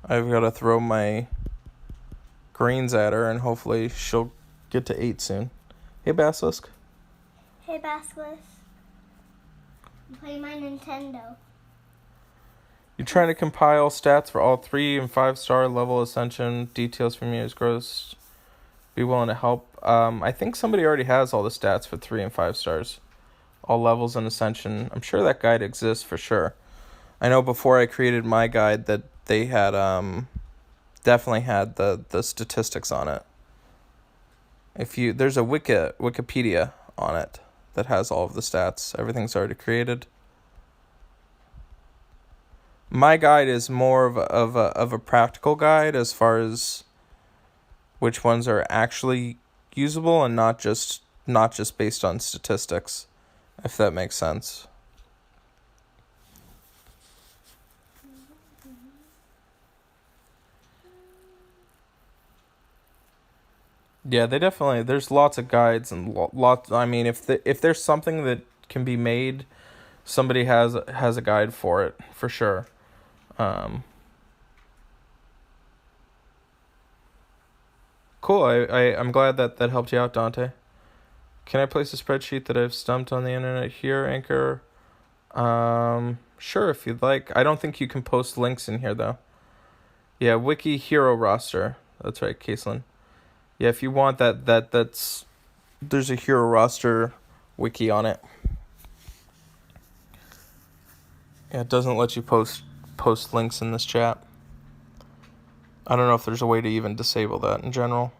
I've got to throw my greens at her, and hopefully she'll get to 8 soon. Hey, Basilisk. Hey, Basilisk. Play my Nintendo. You're trying to compile stats for all 3 and 5-star level ascension details from years gross. Be willing to help. I think somebody already has all the stats for 3 and 5 stars. All levels and ascension. I'm sure that guide exists for sure. I know before I created my guide that they had definitely had the statistics on it. There's a Wikipedia on it that has all of the stats. Everything's already created. My guide is more of a practical guide as far as which ones are actually usable and not just based on statistics, if that makes sense. Yeah, they definitely. There's lots of guides and lots. I mean, if there's something that can be made, somebody has a guide for it for sure. Cool. I'm glad that helped you out, Dante. Can I place a spreadsheet that I've stumped on the internet here, Anchor? Sure, if you'd like. I don't think you can post links in here though. Yeah, Wiki Hero roster. That's right, Caitlin. Yeah, if you want that's there's a hero roster wiki on it. Yeah, it doesn't let you post links in this chat. I don't know if there's a way to even disable that in general.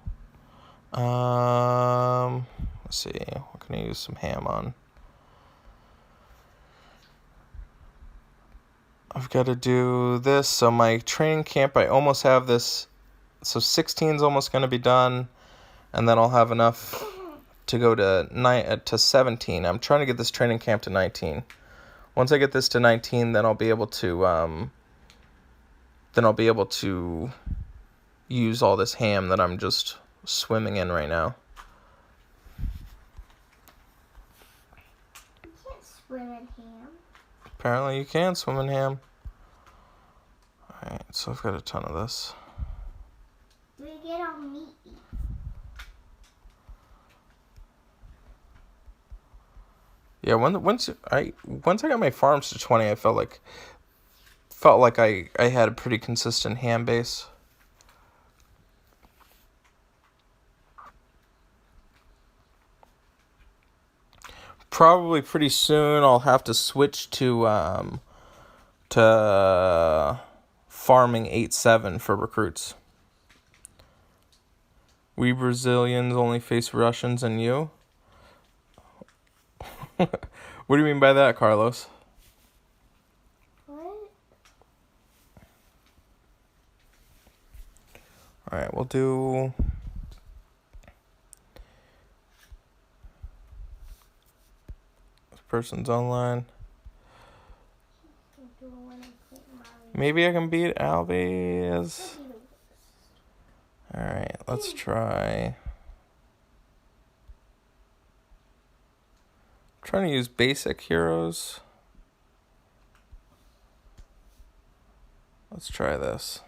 Let's see. What can I use some ham on? I've got to do this. So my training camp, I almost have this. So 16 is almost going to be done, and then I'll have enough to go to 17. I'm trying to get this training camp to 19. Once I get this to 19, then I'll be able to use all this ham that I'm just swimming in right now. You can't swim in ham. Apparently you can swim in ham. Alright, so I've got a ton of this. We get all meaty. Yeah, once I got my farms to 20, I felt like I had a pretty consistent ham base. Probably pretty soon I'll have to switch to farming 8-7 for recruits. We Brazilians only face Russians and you? What do you mean by that, Carlos? What? Alright, we'll do... This person's online. Maybe I can beat Albies. Alright, let's try... Trying to use basic heroes. Let's try this.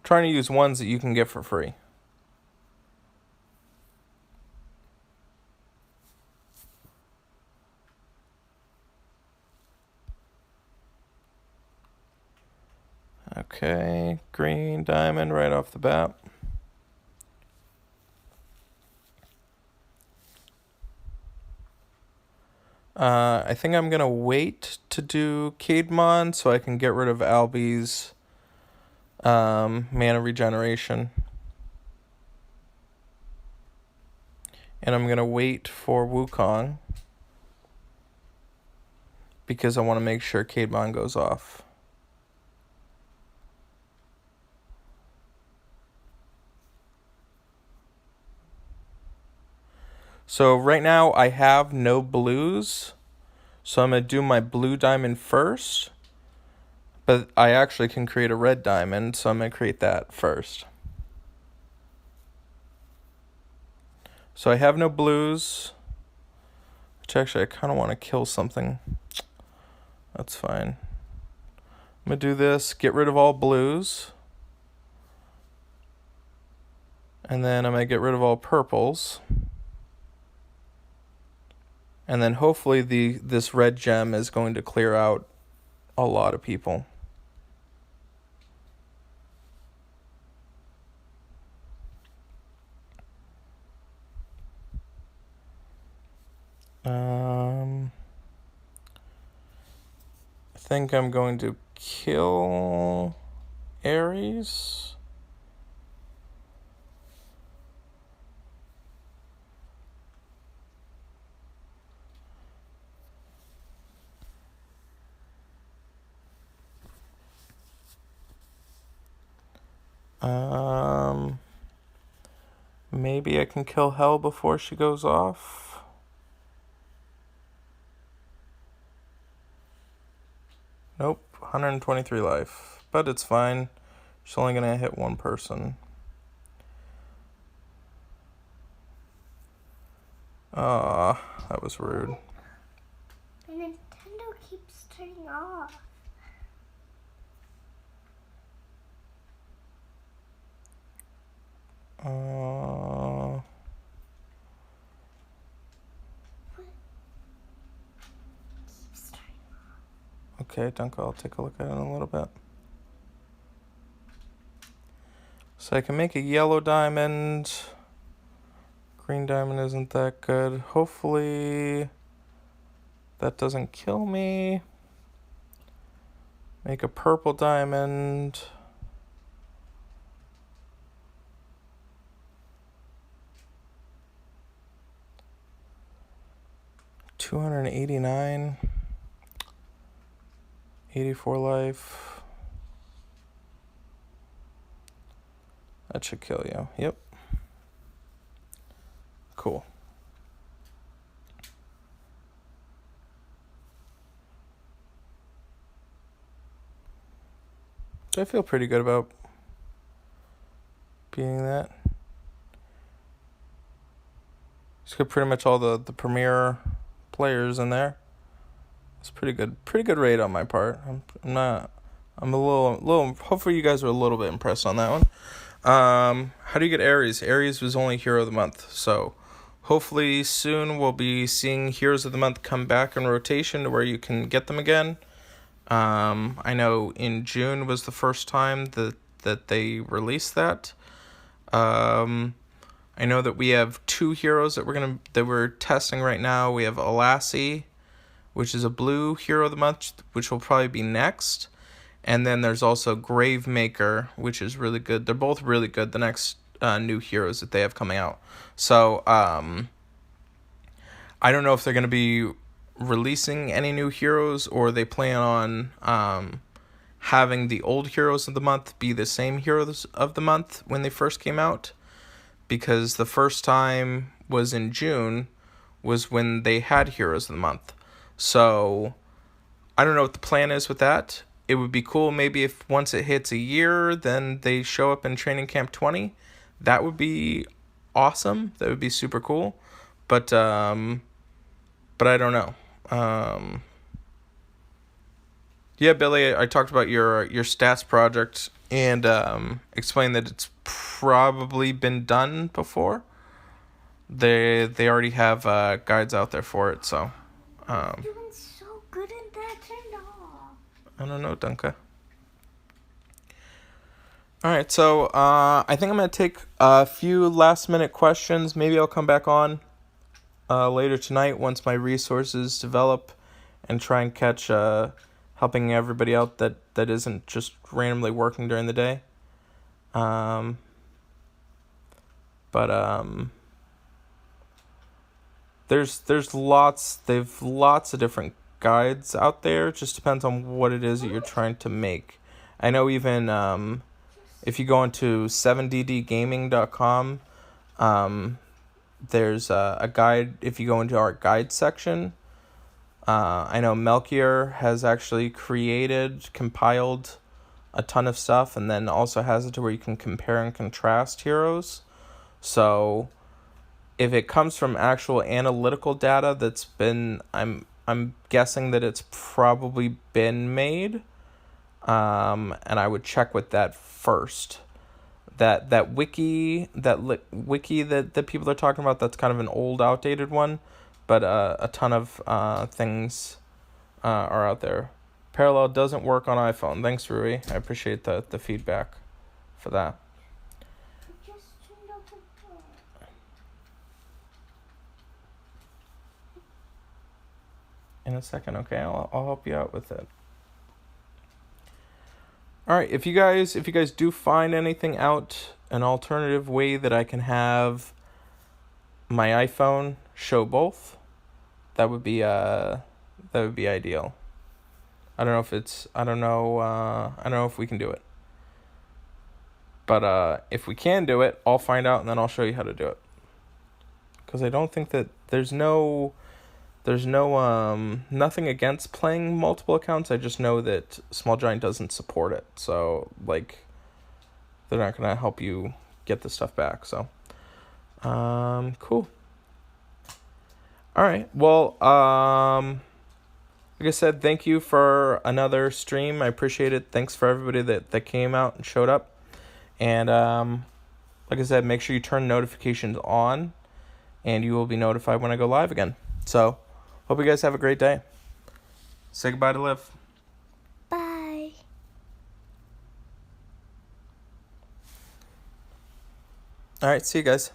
Trying to use ones that you can get for free. Okay, green diamond right off the bat. I think I'm going to wait to do Cademon so I can get rid of Albie's mana regeneration. And I'm going to wait for Wukong because I want to make sure Cademon goes off. So right now I have no blues. So I'm going to do my blue diamond first. But I actually can create a red diamond, so I'm going to create that first. So I have no blues. Which actually I kind of want to kill something. That's fine. I'm going to do this, get rid of all blues. And then I'm going to get rid of all purples. And then hopefully this red gem is going to clear out a lot of people. I think I'm going to kill Ares. Maybe I can kill Hell before she goes off. Nope, 123 life. But it's fine. She's only gonna hit one person. Ah, that was rude. The Nintendo keeps turning off. Okay, Duncan, I'll take a look at it in a little bit. So I can make a yellow diamond. Green diamond isn't that good. Hopefully that doesn't kill me. Make a purple diamond. $289. 84 life. That should kill you. Yep. Cool. So I feel pretty good about beating that. Just got pretty much all the premier players in there. It's pretty good raid on my part. I'm a little. Hopefully you guys are a little bit impressed on that one. How do you get Ares? Ares was only Hero of the Month, so hopefully soon we'll be seeing Heroes of the Month come back in rotation to where you can get them again. I know in June was the first time that they released that. I know that we have 2 heroes that we're testing right now. We have Alassi, which is a blue Hero of the Month, which will probably be next. And then there's also Gravemaker, which is really good. They're both really good, the next new heroes that they have coming out. So, I don't know if they're going to be releasing any new heroes or they plan on having the old Heroes of the Month be the same Heroes of the Month when they first came out. Because the first time was in June, was when they had Heroes of the Month. So, I don't know what the plan is with that. It would be cool maybe if once it hits a year, then they show up in Training Camp 20. That would be awesome. That would be super cool. But I don't know. Yeah, Billy, I talked about your stats project and explained that it's probably been done before. They already have guides out there for it, so. You're doing so good in that turned off. I don't know, Dunka. All right, so I think I'm gonna take a few last minute questions. Maybe I'll come back on later tonight once my resources develop, and try and catch helping everybody out that isn't just randomly working during the day. Um, but there's lots of different guides out there. It just depends on what it is that you're trying to make. I know even if you go into 7ddgaming.com, there's a guide. If you go into our guide section, I know Melchior has actually compiled a ton of stuff, and then also has it to where you can compare and contrast heroes. So if it comes from actual analytical data that's been, I'm guessing that it's probably been made, and I would check with that first. That wiki that people are talking about, that's kind of an old, outdated one, but a ton of things are out there. Parallel doesn't work on iPhone. Thanks, Rui. I appreciate the feedback for that. In a second, okay? I'll help you out with it. All right, if you guys do find anything out, an alternative way that I can have my iPhone show both, that would be ideal. I don't know if we can do it. But if we can do it, I'll find out and then I'll show you how to do it. Cuz I don't think that there's nothing against playing multiple accounts. I just know that Small Giant doesn't support it. So like they're not going to help you get the stuff back. So cool. All right. Well, like I said, thank you for another stream. I appreciate it. Thanks for everybody that came out and showed up. And like I said, make sure you turn notifications on, and you will be notified when I go live again. So, hope you guys have a great day. Say goodbye to Liv. Bye. All right, see you guys.